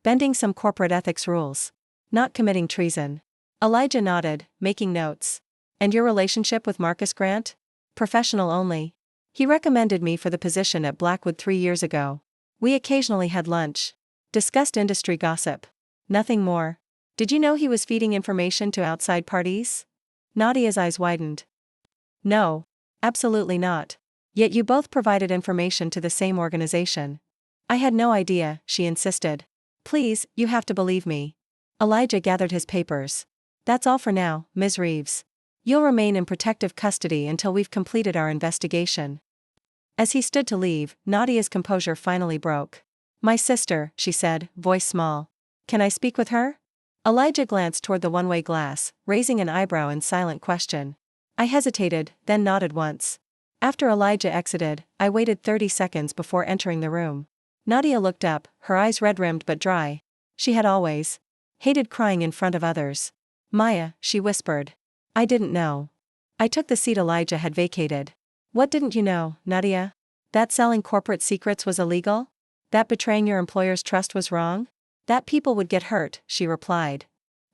bending some corporate ethics rules. Not committing treason." Elijah nodded, making notes. "And your relationship with Marcus Grant?" "Professional only. He recommended me for the position at Blackwood 3 years ago. We occasionally had lunch. Discussed industry gossip. Nothing more." "Did you know he was feeding information to outside parties?" Nadia's eyes widened. "No. Absolutely not. Yet you both provided information to the same organization." "I had no idea," she insisted. "Please, you have to believe me." Elijah gathered his papers. "That's all for now, Ms. Reeves. You'll remain in protective custody until we've completed our investigation." As he stood to leave, Nadia's composure finally broke. "My sister," she said, voice small. "Can I speak with her?" Elijah glanced toward the one-way glass, raising an eyebrow in silent question. I hesitated, then nodded once. After Elijah exited, I waited 30 seconds before entering the room. Nadia looked up, her eyes red-rimmed but dry. She had always hated crying in front of others. "Maya," she whispered. "I didn't know." I took the seat Elijah had vacated. "What didn't you know, Nadia? That selling corporate secrets was illegal? That betraying your employer's trust was wrong? That people would get hurt," she replied.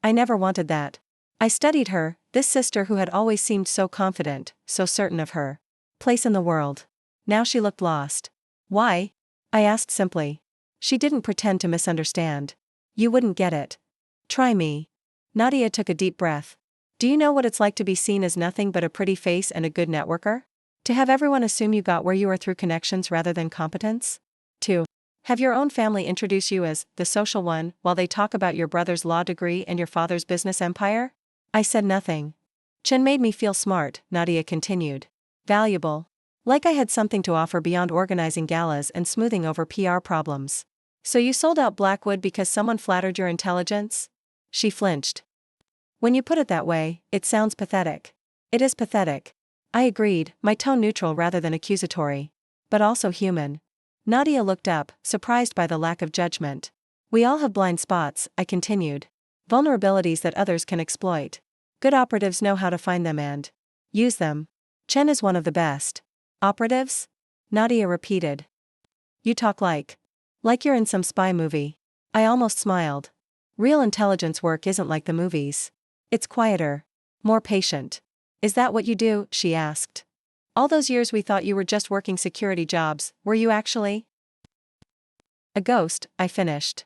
"I never wanted that. I studied her, this sister who had always seemed so confident, so certain of her place in the world. Now she looked lost." "Why?" I asked simply. She didn't pretend to misunderstand. "You wouldn't get it. Try me." Nadia took a deep breath. "Do you know what it's like to be seen as nothing but a pretty face and a good networker? To have everyone assume you got where you are through connections rather than competence? To Have your own family introduce you as the social one while they talk about your brother's law degree and your father's business empire? I said nothing. Chen made me feel smart, Nadia continued. Valuable. Like I had something to offer beyond organizing galas and smoothing over PR problems. So you sold out Blackwood because someone flattered your intelligence? She flinched. When you put it that way, it sounds pathetic. It is pathetic. I agreed, my tone neutral rather than accusatory. But also human. Nadia looked up, surprised by the lack of judgment. We all have blind spots, I continued. Vulnerabilities that others can exploit. Good operatives know how to find them and use them. Chen is one of the best. Operatives? Nadia repeated. You talk like you're in some spy movie. I almost smiled. Real intelligence work isn't like the movies. It's quieter. More patient. Is that what you do? She asked. All those years we thought you were just working security jobs, were you actually? A ghost, I finished.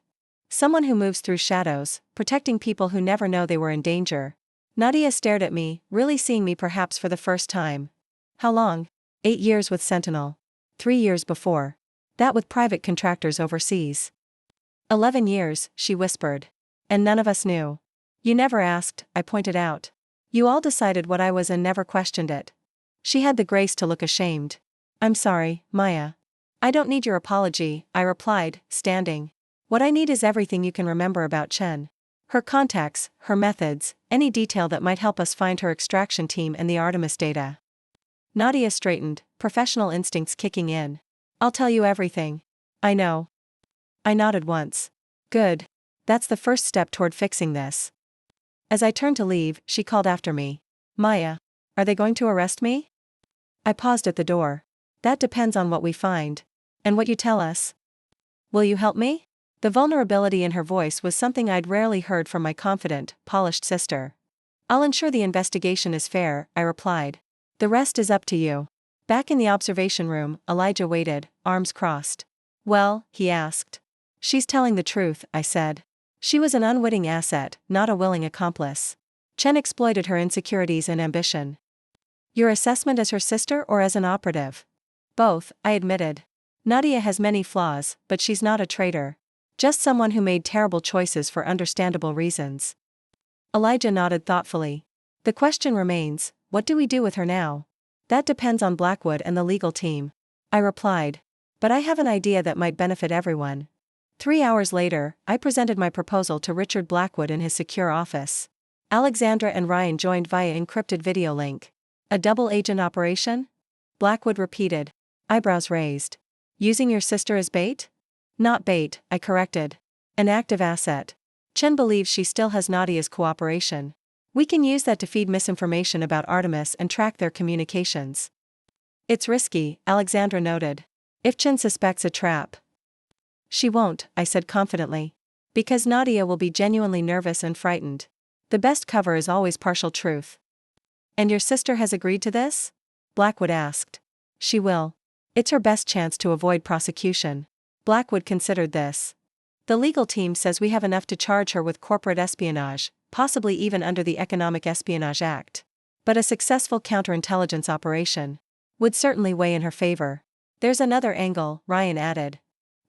Someone who moves through shadows, protecting people who never know they were in danger. Nadia stared at me, really seeing me perhaps for the first time. How long? 8 years with Sentinel. 3 years before. That with private contractors overseas. 11 years, she whispered. And none of us knew. You never asked, I pointed out. You all decided what I was and never questioned it. She had the grace to look ashamed. I'm sorry, Maya. I don't need your apology, I replied, standing. What I need is everything you can remember about Chen. Her contacts, her methods, any detail that might help us find her extraction team and the Artemis data. Nadia straightened, professional instincts kicking in. I'll tell you everything. I know. I nodded once. Good. That's the first step toward fixing this. As I turned to leave, she called after me. Maya. Are they going to arrest me? I paused at the door. That depends on what we find. And what you tell us. Will you help me? The vulnerability in her voice was something I'd rarely heard from my confident, polished sister. I'll ensure the investigation is fair, I replied. The rest is up to you. Back in the observation room, Elijah waited, arms crossed. Well, he asked. She's telling the truth, I said. She was an unwitting asset, not a willing accomplice. Chen exploited her insecurities and ambition. Your assessment as her sister or as an operative? Both, I admitted. Nadia has many flaws, but she's not a traitor. Just someone who made terrible choices for understandable reasons. Elijah nodded thoughtfully. The question remains, what do we do with her now? That depends on Blackwood and the legal team. I replied. But I have an idea that might benefit everyone. 3 hours later, I presented my proposal to Richard Blackwood in his secure office. Alexandra and Ryan joined via encrypted video link. A double agent operation? Blackwood repeated. Eyebrows raised. Using your sister as bait? Not bait, I corrected. An active asset. Chen believes she still has Nadia's cooperation. We can use that to feed misinformation about Artemis and track their communications. It's risky, Alexandra noted. If Chen suspects a trap. She won't, I said confidently. Because Nadia will be genuinely nervous and frightened. The best cover is always partial truth. And your sister has agreed to this? Blackwood asked. She will. It's her best chance to avoid prosecution. Blackwood considered this. The legal team says we have enough to charge her with corporate espionage, possibly even under the Economic Espionage Act. But a successful counterintelligence operation would certainly weigh in her favor. There's another angle, Ryan added.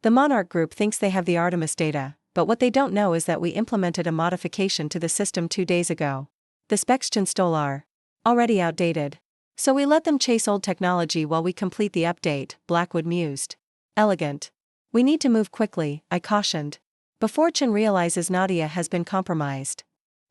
The Monarch Group thinks they have the Artemis data, but what they don't know is that we implemented a modification to the system 2 days ago. The specs Chen stole are already outdated. So we let them chase old technology while we complete the update, Blackwood mused. Elegant. We need to move quickly, I cautioned. Before Chen realizes Nadia has been compromised.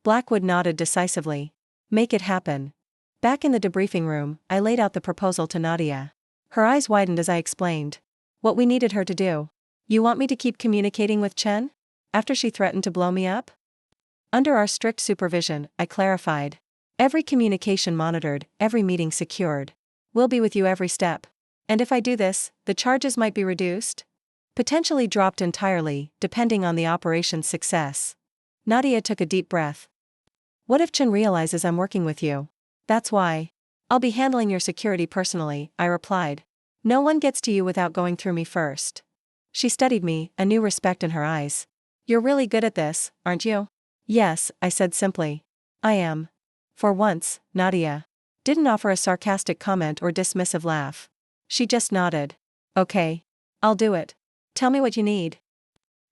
Blackwood nodded decisively. Make it happen. Back in the debriefing room, I laid out the proposal to Nadia. Her eyes widened as I explained. What we needed her to do. You want me to keep communicating with Chen? After she threatened to blow me up? Under our strict supervision, I clarified. Every communication monitored, every meeting secured. We'll be with you every step. And if I do this, the charges might be reduced? Potentially dropped entirely, depending on the operation's success. Nadia took a deep breath. What if Chen realizes I'm working with you? That's why. I'll be handling your security personally, I replied. No one gets to you without going through me first. She studied me, a new respect in her eyes. You're really good at this, aren't you? Yes, I said simply. I am. For once, Nadia didn't offer a sarcastic comment or dismissive laugh. She just nodded. Okay. I'll do it. Tell me what you need.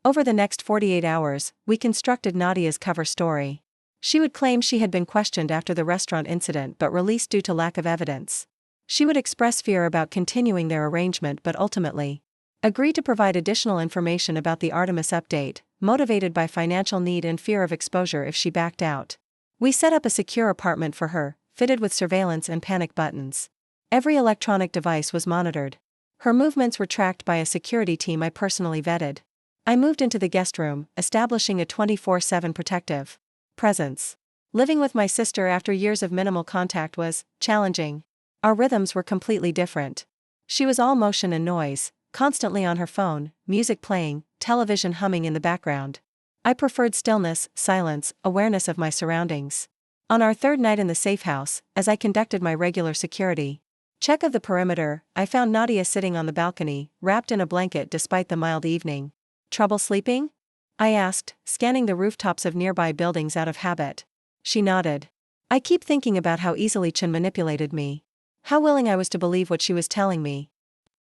Over the next 48 hours, we constructed Nadia's cover story. She would claim she had been questioned after the restaurant incident but released due to lack of evidence. She would express fear about continuing their arrangement but ultimately agreed to provide additional information about the Artemis update, motivated by financial need and fear of exposure if she backed out. We set up a secure apartment for her, fitted with surveillance and panic buttons. Every electronic device was monitored. Her movements were tracked by a security team I personally vetted. I moved into the guest room, establishing a 24/7 protective presence. Living with my sister after years of minimal contact was challenging. Our rhythms were completely different. She was all motion and noise, constantly on her phone, music playing, television humming in the background. I preferred stillness, silence, awareness of my surroundings. On our third night in the safe house, as I conducted my regular security check of the perimeter, I found Nadia sitting on the balcony, wrapped in a blanket despite the mild evening. Trouble sleeping? I asked, scanning the rooftops of nearby buildings out of habit. She nodded. I keep thinking about how easily Chen manipulated me. How willing I was to believe what she was telling me.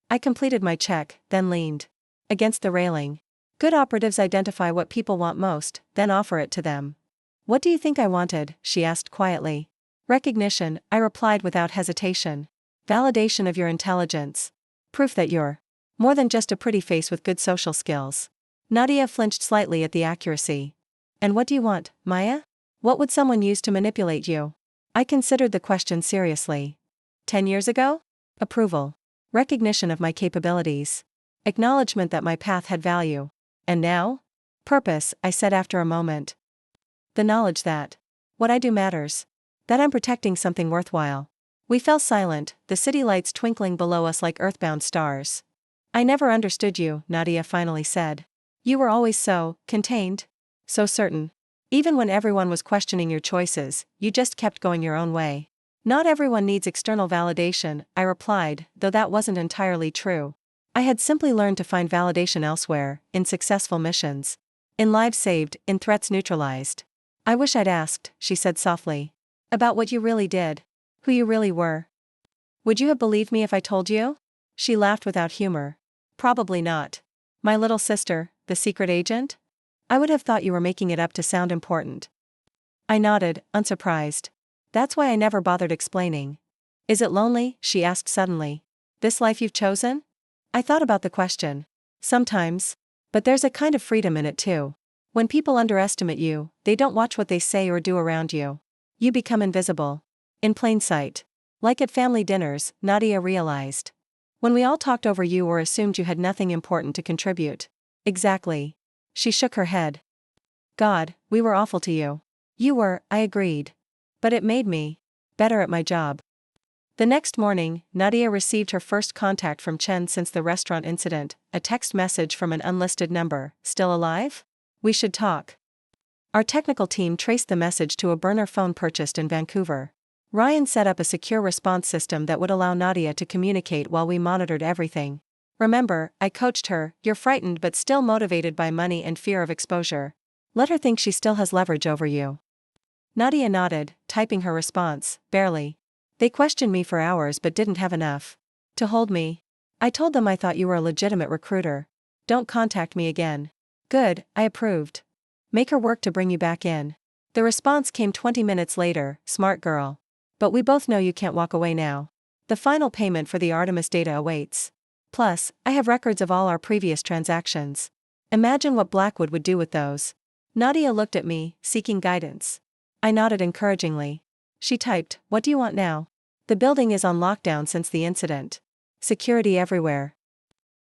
I completed my check, then leaned against the railing. Good operatives identify what people want most, then offer it to them. What do you think I wanted? She asked quietly. Recognition, I replied without hesitation. Validation of your intelligence. Proof that you're more than just a pretty face with good social skills. Nadia flinched slightly at the accuracy. And what do you want, Maya? What would someone use to manipulate you? I considered the question seriously. 10 years ago? Approval. Recognition of my capabilities. Acknowledgement that my path had value. And now? Purpose, I said after a moment. The knowledge that what I do matters. That I'm protecting something worthwhile. We fell silent, the city lights twinkling below us like earthbound stars. I never understood you, Nadia finally said. You were always so contained, so certain. Even when everyone was questioning your choices, you just kept going your own way. Not everyone needs external validation, I replied, though that wasn't entirely true. I had simply learned to find validation elsewhere, in successful missions. In lives saved, in threats neutralized. I wish I'd asked, she said softly. About what you really did. Who you really were. Would you have believed me if I told you? She laughed without humor. Probably not. My little sister, the secret agent? I would have thought you were making it up to sound important. I nodded, unsurprised. That's why I never bothered explaining. Is it lonely? She asked suddenly. This life you've chosen? I thought about the question. Sometimes. But there's a kind of freedom in it too. When people underestimate you, they don't watch what they say or do around you. You become invisible. In plain sight. Like at family dinners, Nadia realized. When we all talked over you or assumed you had nothing important to contribute. Exactly. She shook her head. God, we were awful to you. You were, I agreed. But it made me better at my job. The next morning, Nadia received her first contact from Chen since the restaurant incident, a text message from an unlisted number. Still alive? We should talk. Our technical team traced the message to a burner phone purchased in Vancouver. Ryan set up a secure response system that would allow Nadia to communicate while we monitored everything. Remember, I coached her, you're frightened but still motivated by money and fear of exposure. Let her think she still has leverage over you. Nadia nodded, typing her response, barely. They questioned me for hours but didn't have enough to hold me. I told them I thought you were a legitimate recruiter. Don't contact me again. Good, I approved. Make her work to bring you back in. The response came 20 minutes later, smart girl. But we both know you can't walk away now. The final payment for the Artemis data awaits. Plus, I have records of all our previous transactions. Imagine what Blackwood would do with those. Nadia looked at me, seeking guidance. I nodded encouragingly. She typed, what do you want now? The building is on lockdown since the incident. Security everywhere.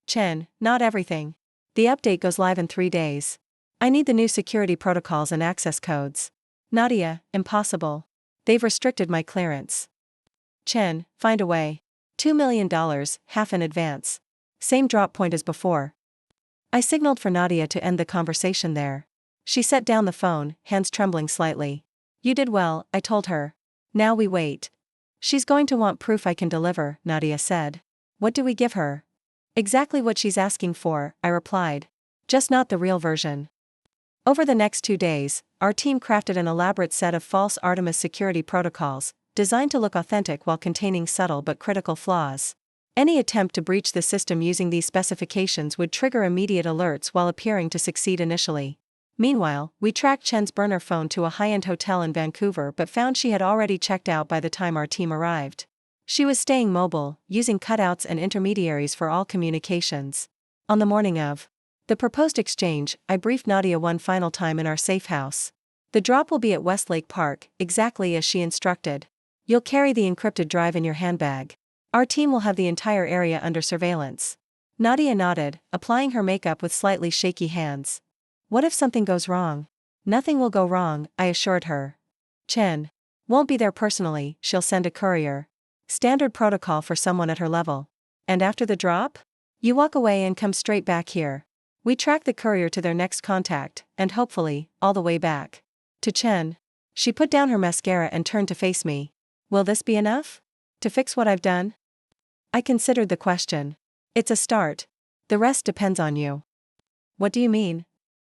Chen, not everything. The update goes live in 3 days. I need the new security protocols and access codes. Nadia, impossible. They've restricted my clearance. Chen, find a way. $2 million, half in advance. Same drop point as before. I signaled for Nadia to end the conversation there. She set down the phone, hands trembling slightly. You did well, I told her. Now we wait. She's going to want proof I can deliver, Nadia said. What do we give her? Exactly what she's asking for, I replied. Just not the real version. Over the next 2 days, our team crafted an elaborate set of false Artemis security protocols, designed to look authentic while containing subtle but critical flaws. Any attempt to breach the system using these specifications would trigger immediate alerts while appearing to succeed initially. Meanwhile, we tracked Chen's burner phone to a high-end hotel in Vancouver but found she had already checked out by the time our team arrived. She was staying mobile, using cutouts and intermediaries for all communications. On the morning of the proposed exchange, I briefed Nadia one final time in our safe house. The drop will be at Westlake Park, exactly as she instructed. You'll carry the encrypted drive in your handbag. Our team will have the entire area under surveillance. Nadia nodded, applying her makeup with slightly shaky hands. What if something goes wrong? Nothing will go wrong, I assured her. Chen won't be there personally, she'll send a courier. Standard protocol for someone at her level. And after the drop? You walk away and come straight back here. We track the courier to their next contact, and hopefully, all the way back. To Chen. She put down her mascara and turned to face me. Will this be enough? To fix what I've done? I considered the question. It's a start. The rest depends on you. What do you mean?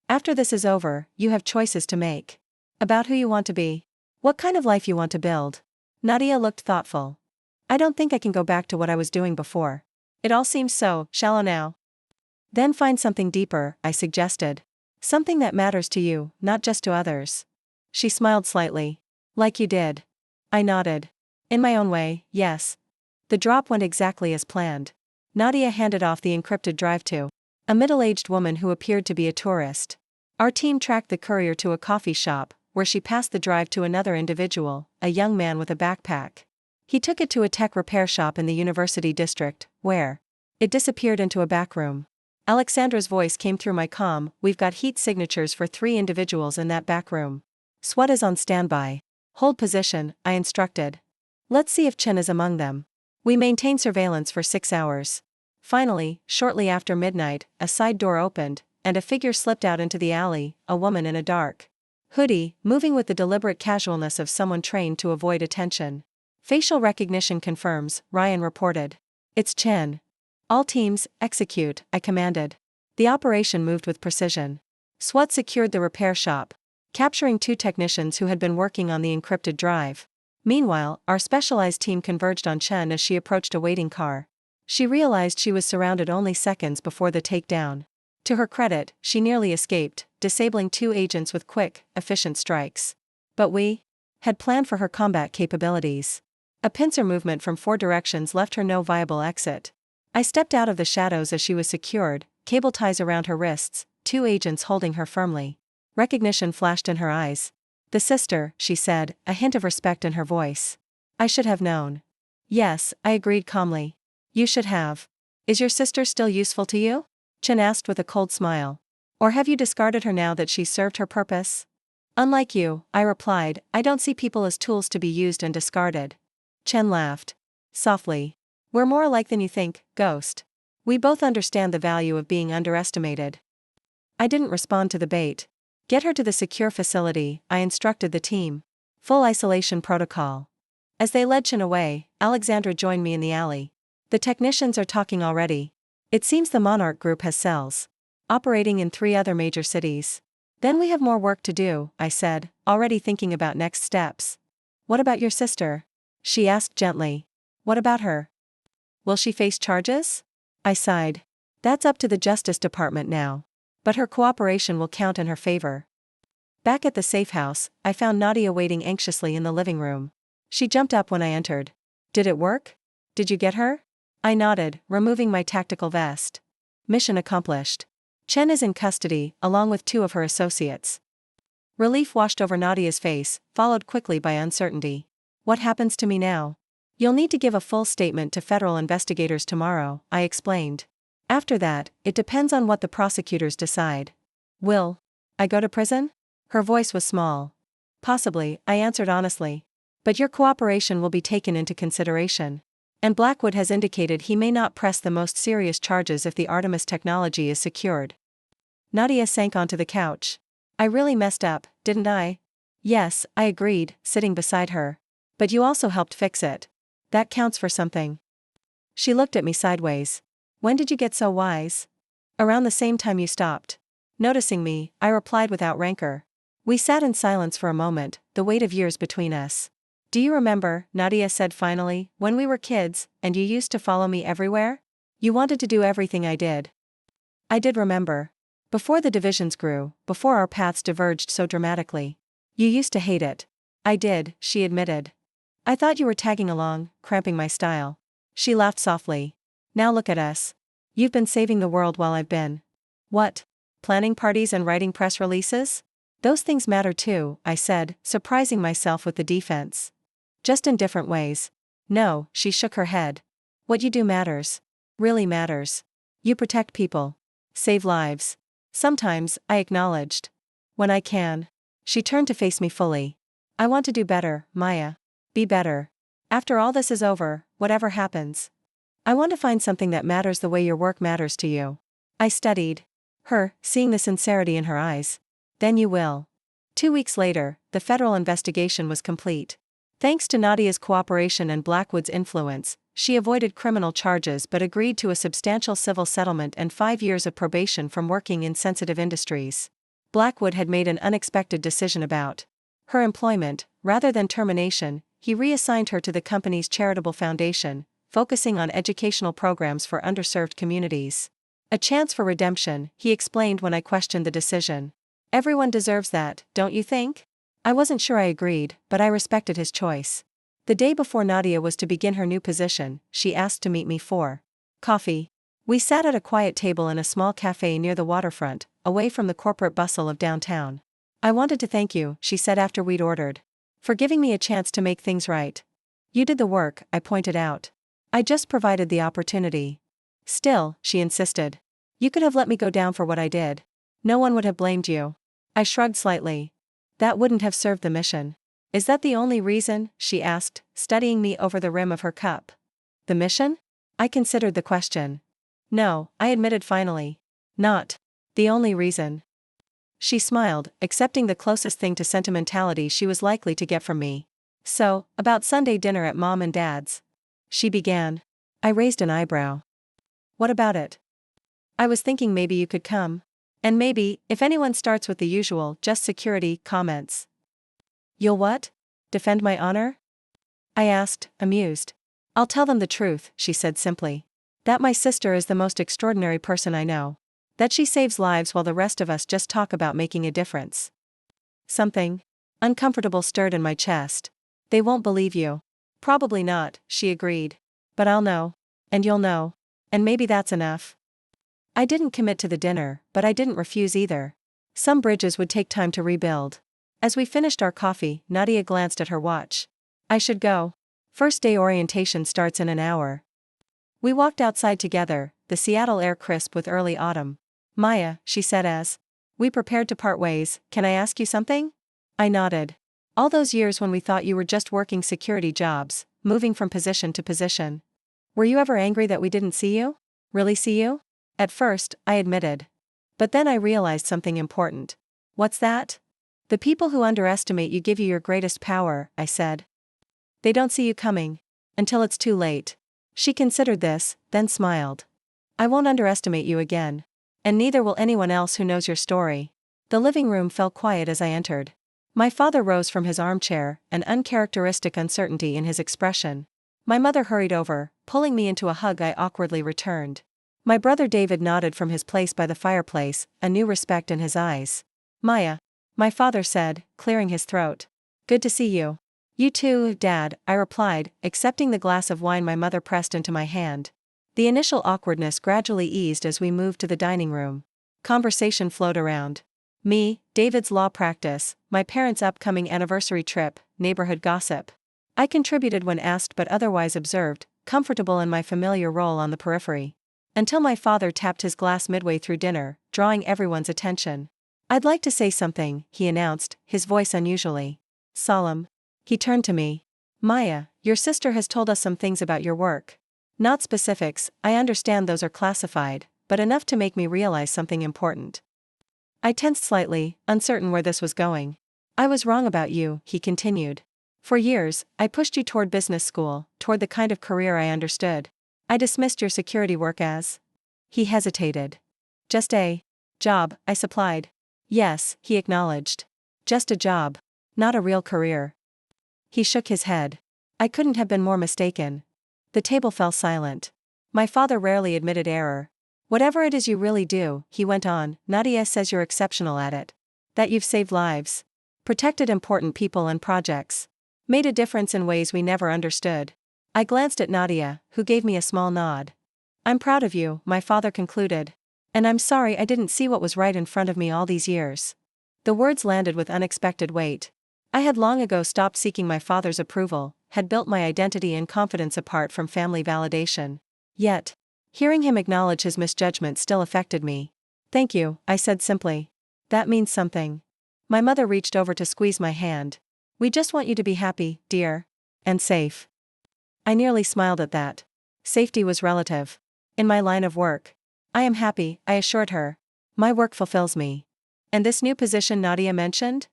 After this is over, you have choices to make. About who you want to be. What kind of life you want to build. Nadia looked thoughtful. I don't think I can go back to what I was doing before. It all seems so shallow now. Then find something deeper, I suggested. Something that matters to you, not just to others. She smiled slightly. Like you did. I nodded. In my own way, yes. The drop went exactly as planned. Nadia handed off the encrypted drive to a middle-aged woman who appeared to be a tourist. Our team tracked the courier to a coffee shop, where she passed the drive to another individual, a young man with a backpack. He took it to a tech repair shop in the university district, where it disappeared into a back room. Alexandra's voice came through my comm. We've got heat signatures for 3 individuals in that back room. SWAT is on standby. Hold position, I instructed. Let's see if Chen is among them. We maintained surveillance for 6 hours. Finally, shortly after midnight, a side door opened, and a figure slipped out into the alley, a woman in a dark hoodie, moving with the deliberate casualness of someone trained to avoid attention. Facial recognition confirms, Ryan reported. It's Chen. All teams, execute, I commanded. The operation moved with precision. SWAT secured the repair shop, capturing 2 technicians who had been working on the encrypted drive. Meanwhile, our specialized team converged on Chen as she approached a waiting car. She realized she was surrounded only seconds before the takedown. To her credit, she nearly escaped, disabling 2 agents with quick, efficient strikes. But we had planned for her combat capabilities. A pincer movement from 4 directions left her no viable exit. I stepped out of the shadows as she was secured, cable ties around her wrists, 2 agents holding her firmly. Recognition flashed in her eyes. The sister, she said, a hint of respect in her voice. I should have known. Yes, I agreed calmly. You should have. Is your sister still useful to you? Chen asked with a cold smile. Or have you discarded her now that she's served her purpose? Unlike you, I replied, I don't see people as tools to be used and discarded. Chen laughed. Softly. We're more alike than you think, Ghost. We both understand the value of being underestimated. I didn't respond to the bait. Get her to the secure facility, I instructed the team. Full isolation protocol. As they led Chen away, Alexandra joined me in the alley. The technicians are talking already. It seems the Monarch Group has cells operating in 3 other major cities. Then we have more work to do, I said, already thinking about next steps. What about your sister? She asked gently. What about her? Will she face charges? I sighed. That's up to the Justice Department now. But her cooperation will count in her favor. Back at the safe house, I found Nadia waiting anxiously in the living room. She jumped up when I entered. Did it work? Did you get her? I nodded, removing my tactical vest. Mission accomplished. Chen is in custody, along with 2 of her associates. Relief washed over Nadia's face, followed quickly by uncertainty. What happens to me now? You'll need to give a full statement to federal investigators tomorrow, I explained. After that, it depends on what the prosecutors decide. Will I go to prison? Her voice was small. Possibly, I answered honestly. But your cooperation will be taken into consideration. And Blackwood has indicated he may not press the most serious charges if the Artemis technology is secured. Nadia sank onto the couch. I really messed up, didn't I? Yes, I agreed, sitting beside her. But you also helped fix it. That counts for something. She looked at me sideways. When did you get so wise? Around the same time you stopped noticing me, I replied without rancor. We sat in silence for a moment, the weight of years between us. Do you remember, Nadia said finally, when we were kids, and you used to follow me everywhere? You wanted to do everything I did. I did remember. Before the divisions grew, before our paths diverged so dramatically. You used to hate it. I did, she admitted. I thought you were tagging along, cramping my style. She laughed softly. Now look at us. You've been saving the world while I've been. What? Planning parties and writing press releases? Those things matter too, I said, surprising myself with the defense. Just in different ways. No, she shook her head. What you do matters. Really matters. You protect people. Save lives. Sometimes, I acknowledged. When I can. She turned to face me fully. I want to do better, Maya. Be better. After all this is over, whatever happens. I want to find something that matters the way your work matters to you. I studied her, seeing the sincerity in her eyes. Then you will. 2 weeks later, the federal investigation was complete. Thanks to Nadia's cooperation and Blackwood's influence, she avoided criminal charges but agreed to a substantial civil settlement and 5 years of probation from working in sensitive industries. Blackwood had made an unexpected decision about her employment. Rather than termination, he reassigned her to the company's charitable foundation, focusing on educational programs for underserved communities. A chance for redemption, he explained when I questioned the decision. Everyone deserves that, don't you think? I wasn't sure I agreed, but I respected his choice. The day before Nadia was to begin her new position, she asked to meet me for coffee. We sat at a quiet table in a small cafe near the waterfront, away from the corporate bustle of downtown. I wanted to thank you, she said after we'd ordered, for giving me a chance to make things right. You did the work, I pointed out. I just provided the opportunity. Still, she insisted. You could have let me go down for what I did. No one would have blamed you. I shrugged slightly. That wouldn't have served the mission. Is that the only reason? She asked, studying me over the rim of her cup. The mission? I considered the question. No, I admitted finally. Not the only reason. She smiled, accepting the closest thing to sentimentality she was likely to get from me. So, about Sunday dinner at Mom and Dad's. She began. I raised an eyebrow. What about it? I was thinking maybe you could come. And maybe, if anyone starts with the usual, just security, comments. You'll what? Defend my honor? I asked, amused. I'll tell them the truth, she said simply. That my sister is the most extraordinary person I know. That she saves lives while the rest of us just talk about making a difference. Something uncomfortable stirred in my chest. They won't believe you. Probably not, she agreed. But I'll know. And you'll know. And maybe that's enough. I didn't commit to the dinner, but I didn't refuse either. Some bridges would take time to rebuild. As we finished our coffee, Nadia glanced at her watch. I should go. First day orientation starts in an hour. We walked outside together, the Seattle air crisp with early autumn. Maya, she said as we prepared to part ways, can I ask you something? I nodded. All those years when we thought you were just working security jobs, moving from position to position. Were you ever angry that we didn't see you? Really see you? At first, I admitted. But then I realized something important. What's that? The people who underestimate you give you your greatest power, I said. They don't see you coming. Until it's too late. She considered this, then smiled. I won't underestimate you again. And neither will anyone else who knows your story. The living room fell quiet as I entered. My father rose from his armchair, an uncharacteristic uncertainty in his expression. My mother hurried over, pulling me into a hug I awkwardly returned. My brother David nodded from his place by the fireplace, a new respect in his eyes. Maya, my father said, clearing his throat. Good to see you. You too, Dad, I replied, accepting the glass of wine my mother pressed into my hand. The initial awkwardness gradually eased as we moved to the dining room. Conversation flowed around. Me, David's law practice, my parents' upcoming anniversary trip, neighborhood gossip. I contributed when asked but otherwise observed, comfortable in my familiar role on the periphery. Until my father tapped his glass midway through dinner, drawing everyone's attention. I'd like to say something, he announced, his voice unusually solemn. He turned to me. Maya, your sister has told us some things about your work. Not specifics, I understand those are classified, but enough to make me realize something important. I tensed slightly, uncertain where this was going. I was wrong about you, he continued. For years, I pushed you toward business school, toward the kind of career I understood. I dismissed your security work as. He hesitated. Just a job, I supplied. Yes, he acknowledged. Just a job. Not a real career. He shook his head. I couldn't have been more mistaken. The table fell silent. My father rarely admitted error. Whatever it is you really do, he went on, Nadia says you're exceptional at it. That you've saved lives. Protected important people and projects. Made a difference in ways we never understood. I glanced at Nadia, who gave me a small nod. I'm proud of you, my father concluded. And I'm sorry I didn't see what was right in front of me all these years. The words landed with unexpected weight. I had long ago stopped seeking my father's approval, had built my identity and confidence apart from family validation. Yet, hearing him acknowledge his misjudgment still affected me. Thank you, I said simply. That means something. My mother reached over to squeeze my hand. We just want you to be happy, dear. And safe. I nearly smiled at that. Safety was relative. In my line of work. I am happy, I assured her. My work fulfills me. And this new position Nadia mentioned?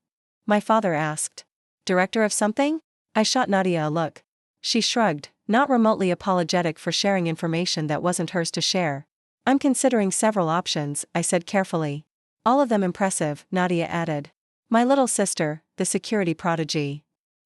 My father asked. Director of something? I shot Nadia a look. She shrugged, not remotely apologetic for sharing information that wasn't hers to share. I'm considering several options, I said carefully. All of them impressive, Nadia added. My little sister, the security prodigy.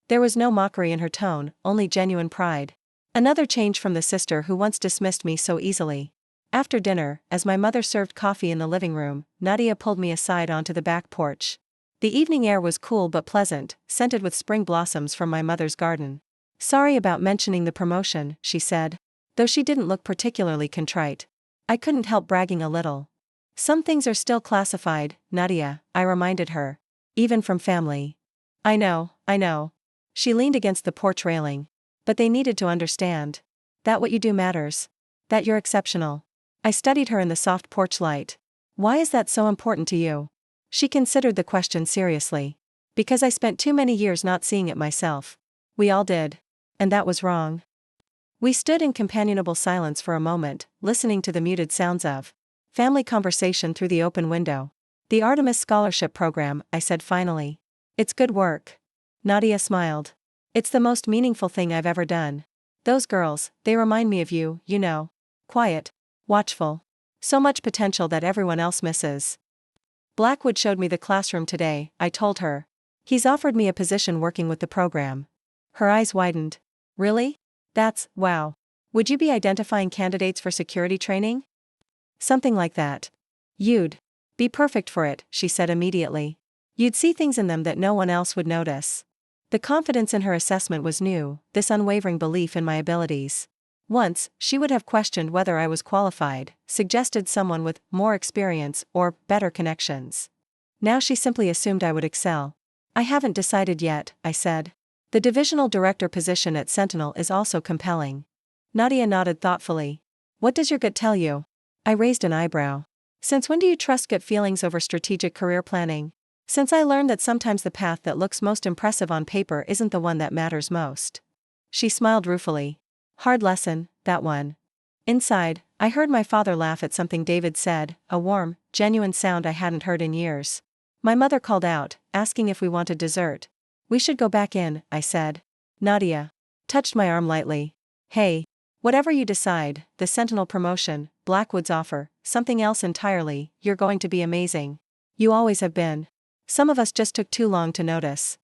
There was no mockery in her tone, only genuine pride. Another change from the sister who once dismissed me so easily. After dinner, as my mother served coffee in the living room, Nadia pulled me aside onto the back porch. The evening air was cool but pleasant, scented with spring blossoms from my mother's garden. Sorry about mentioning the promotion, she said. Though she didn't look particularly contrite. I couldn't help bragging a little. Some things are still classified, Nadia, I reminded her. Even from family. I know. She leaned against the porch railing. But they needed to understand. That what you do matters. That you're exceptional. I studied her in the soft porch light. Why is that so important to you? She considered the question seriously. Because I spent too many years not seeing it myself. We all did. And that was wrong. We stood in companionable silence for a moment, listening to the muted sounds of family conversation through the open window. The Artemis Scholarship Program, I said finally. It's good work. Nadia smiled. It's the most meaningful thing I've ever done. Those girls, they remind me of you, you know. Quiet. Watchful. So much potential that everyone else misses. Blackwood showed me the classroom today, I told her. He's offered me a position working with the program. Her eyes widened. Really? That's, wow. Would you be identifying candidates for security training? Something like that. You'd be perfect for it, she said immediately. You'd see things in them that no one else would notice. The confidence in her assessment was new, this unwavering belief in my abilities. Once, she would have questioned whether I was qualified, suggested someone with more experience or better connections. Now she simply assumed I would excel. I haven't decided yet, I said. The divisional director position at Sentinel is also compelling. Nadia nodded thoughtfully. What does your gut tell you? I raised an eyebrow. Since when do you trust gut feelings over strategic career planning? Since I learned that sometimes the path that looks most impressive on paper isn't the one that matters most. She smiled ruefully. Hard lesson, that one. Inside, I heard my father laugh at something David said, a warm, genuine sound I hadn't heard in years. My mother called out, asking if we wanted dessert. We should go back in, I said. Nadia touched my arm lightly. Hey. Whatever you decide, the Sentinel promotion, Blackwood's offer, something else entirely, you're going to be amazing. You always have been. Some of us just took too long to notice.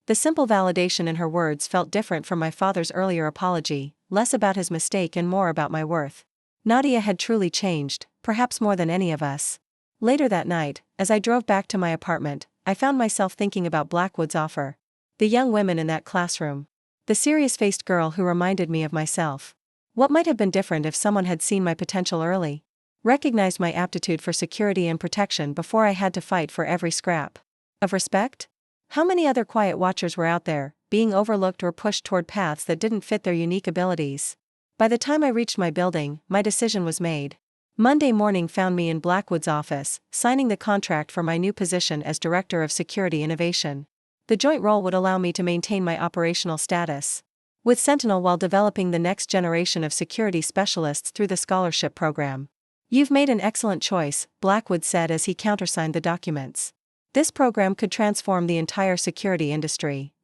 The simple validation in her words felt different from my father's earlier apology, less about his mistake and more about my worth. Nadia had truly changed, perhaps more than any of us. Later that night, as I drove back to my apartment, I found myself thinking about Blackwood's offer. The young women in that classroom. The serious-faced girl who reminded me of myself. What might have been different if someone had seen my potential early? Recognized my aptitude for security and protection before I had to fight for every scrap of respect? How many other quiet watchers were out there, being overlooked or pushed toward paths that didn't fit their unique abilities? By the time I reached my building, my decision was made. Monday morning found me in Blackwood's office, signing the contract for my new position as Director of Security Innovation. The joint role would allow me to maintain my operational status with Sentinel while developing the next generation of security specialists through the scholarship program. You've made an excellent choice, Blackwood said as he countersigned the documents. This program could transform the entire security industry.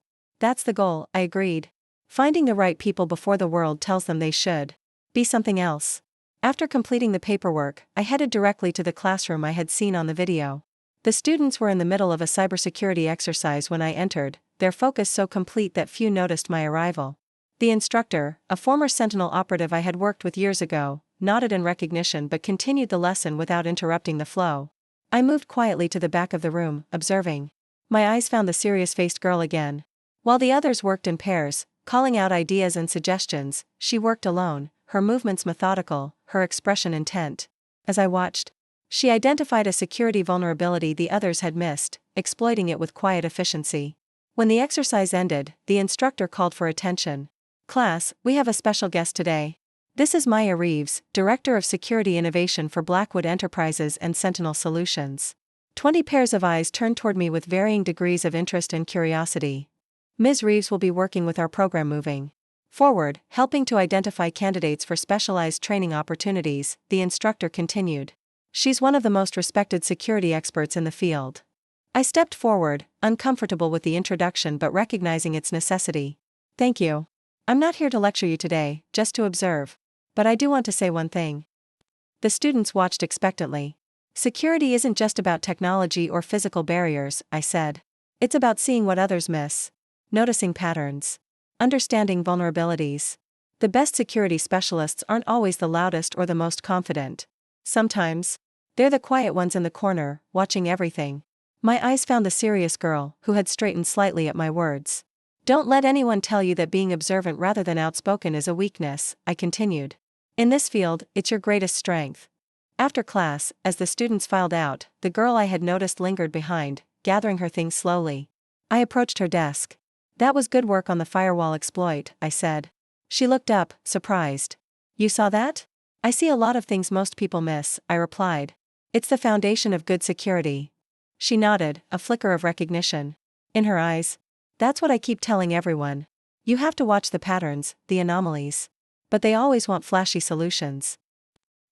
That's the goal, I agreed. Finding the right people before the world tells them they should be something else. After completing the paperwork, I headed directly to the classroom I had seen on the video. The students were in the middle of a cybersecurity exercise when I entered, their focus so complete that few noticed my arrival. The instructor, a former Sentinel operative I had worked with years ago, nodded in recognition but continued the lesson without interrupting the flow. I moved quietly to the back of the room, observing. My eyes found the serious-faced girl again. While the others worked in pairs, calling out ideas and suggestions, she worked alone, her movements methodical, her expression intent. As I watched, she identified a security vulnerability the others had missed, exploiting it with quiet efficiency. When the exercise ended, the instructor called for attention. Class, we have a special guest today. This is Maya Reeves, Director of Security Innovation for Blackwood Enterprises and Sentinel Solutions. 20 pairs of eyes turned toward me with varying degrees of interest and curiosity. Ms. Reeves will be working with our program moving forward, helping to identify candidates for specialized training opportunities, the instructor continued. She's one of the most respected security experts in the field. I stepped forward, uncomfortable with the introduction but recognizing its necessity. Thank you. I'm not here to lecture you today, just to observe. But I do want to say one thing. The students watched expectantly. Security isn't just about technology or physical barriers, I said. It's about seeing what others miss. Noticing patterns. Understanding vulnerabilities. The best security specialists aren't always the loudest or the most confident. Sometimes, they're the quiet ones in the corner, watching everything. My eyes found the serious girl, who had straightened slightly at my words. Don't let anyone tell you that being observant rather than outspoken is a weakness, I continued. In this field, it's your greatest strength. After class, as the students filed out, the girl I had noticed lingered behind, gathering her things slowly. I approached her desk. That was good work on the firewall exploit, I said. She looked up, surprised. You saw that? I see a lot of things most people miss, I replied. It's the foundation of good security. She nodded, a flicker of recognition. In her eyes. That's what I keep telling everyone. You have to watch the patterns, the anomalies. But they always want flashy solutions.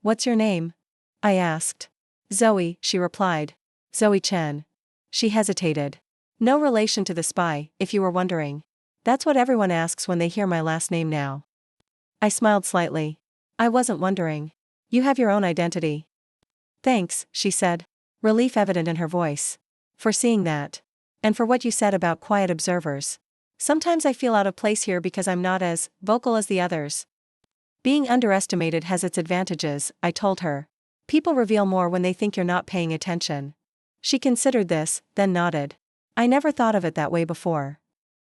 What's your name? I asked. Zoe, she replied. Zoe Chen. She hesitated. No relation to the spy, if you were wondering. That's what everyone asks when they hear my last name now. I smiled slightly. I wasn't wondering. You have your own identity. Thanks, she said. Relief evident in her voice. For seeing that. And for what you said about quiet observers. Sometimes I feel out of place here because I'm not as vocal as the others. Being underestimated has its advantages, I told her. People reveal more when they think you're not paying attention. She considered this, then nodded. I never thought of it that way before.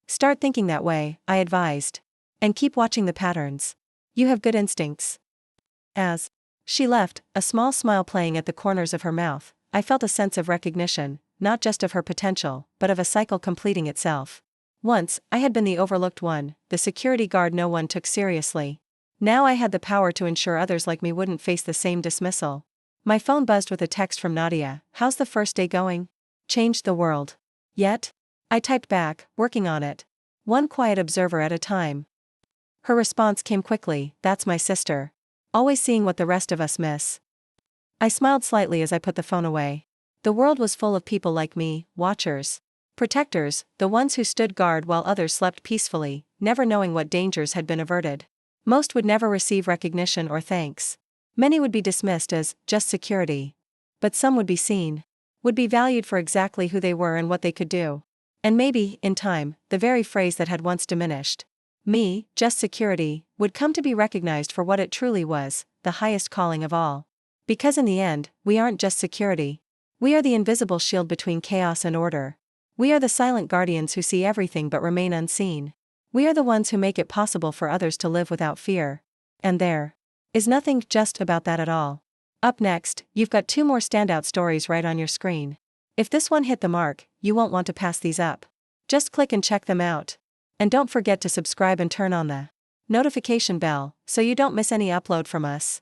Start thinking that way, I advised. And keep watching the patterns. You have good instincts. As she left, a small smile playing at the corners of her mouth, I felt a sense of recognition, not just of her potential, but of a cycle completing itself. Once, I had been the overlooked one, the security guard no one took seriously. Now I had the power to ensure others like me wouldn't face the same dismissal. My phone buzzed with a text from Nadia. How's the first day going? Changed the world. Yet? I typed back, working on it. One quiet observer at a time. Her response came quickly, that's my sister. Always seeing what the rest of us miss. I smiled slightly as I put the phone away. The world was full of people like me, watchers. Protectors, the ones who stood guard while others slept peacefully, never knowing what dangers had been averted. Most would never receive recognition or thanks. Many would be dismissed as just security. But some would be seen. Would be valued for exactly who they were and what they could do. And maybe, in time, the very phrase that had once diminished me, just security, would come to be recognized for what it truly was, the highest calling of all. Because in the end, we aren't just security. We are the invisible shield between chaos and order. We are the silent guardians who see everything but remain unseen. We are the ones who make it possible for others to live without fear. And there is nothing just about that at all. Up next, you've got 2 more standout stories right on your screen. If this one hit the mark, you won't want to pass these up. Just click and check them out. And don't forget to subscribe and turn on the notification bell so you don't miss any upload from us.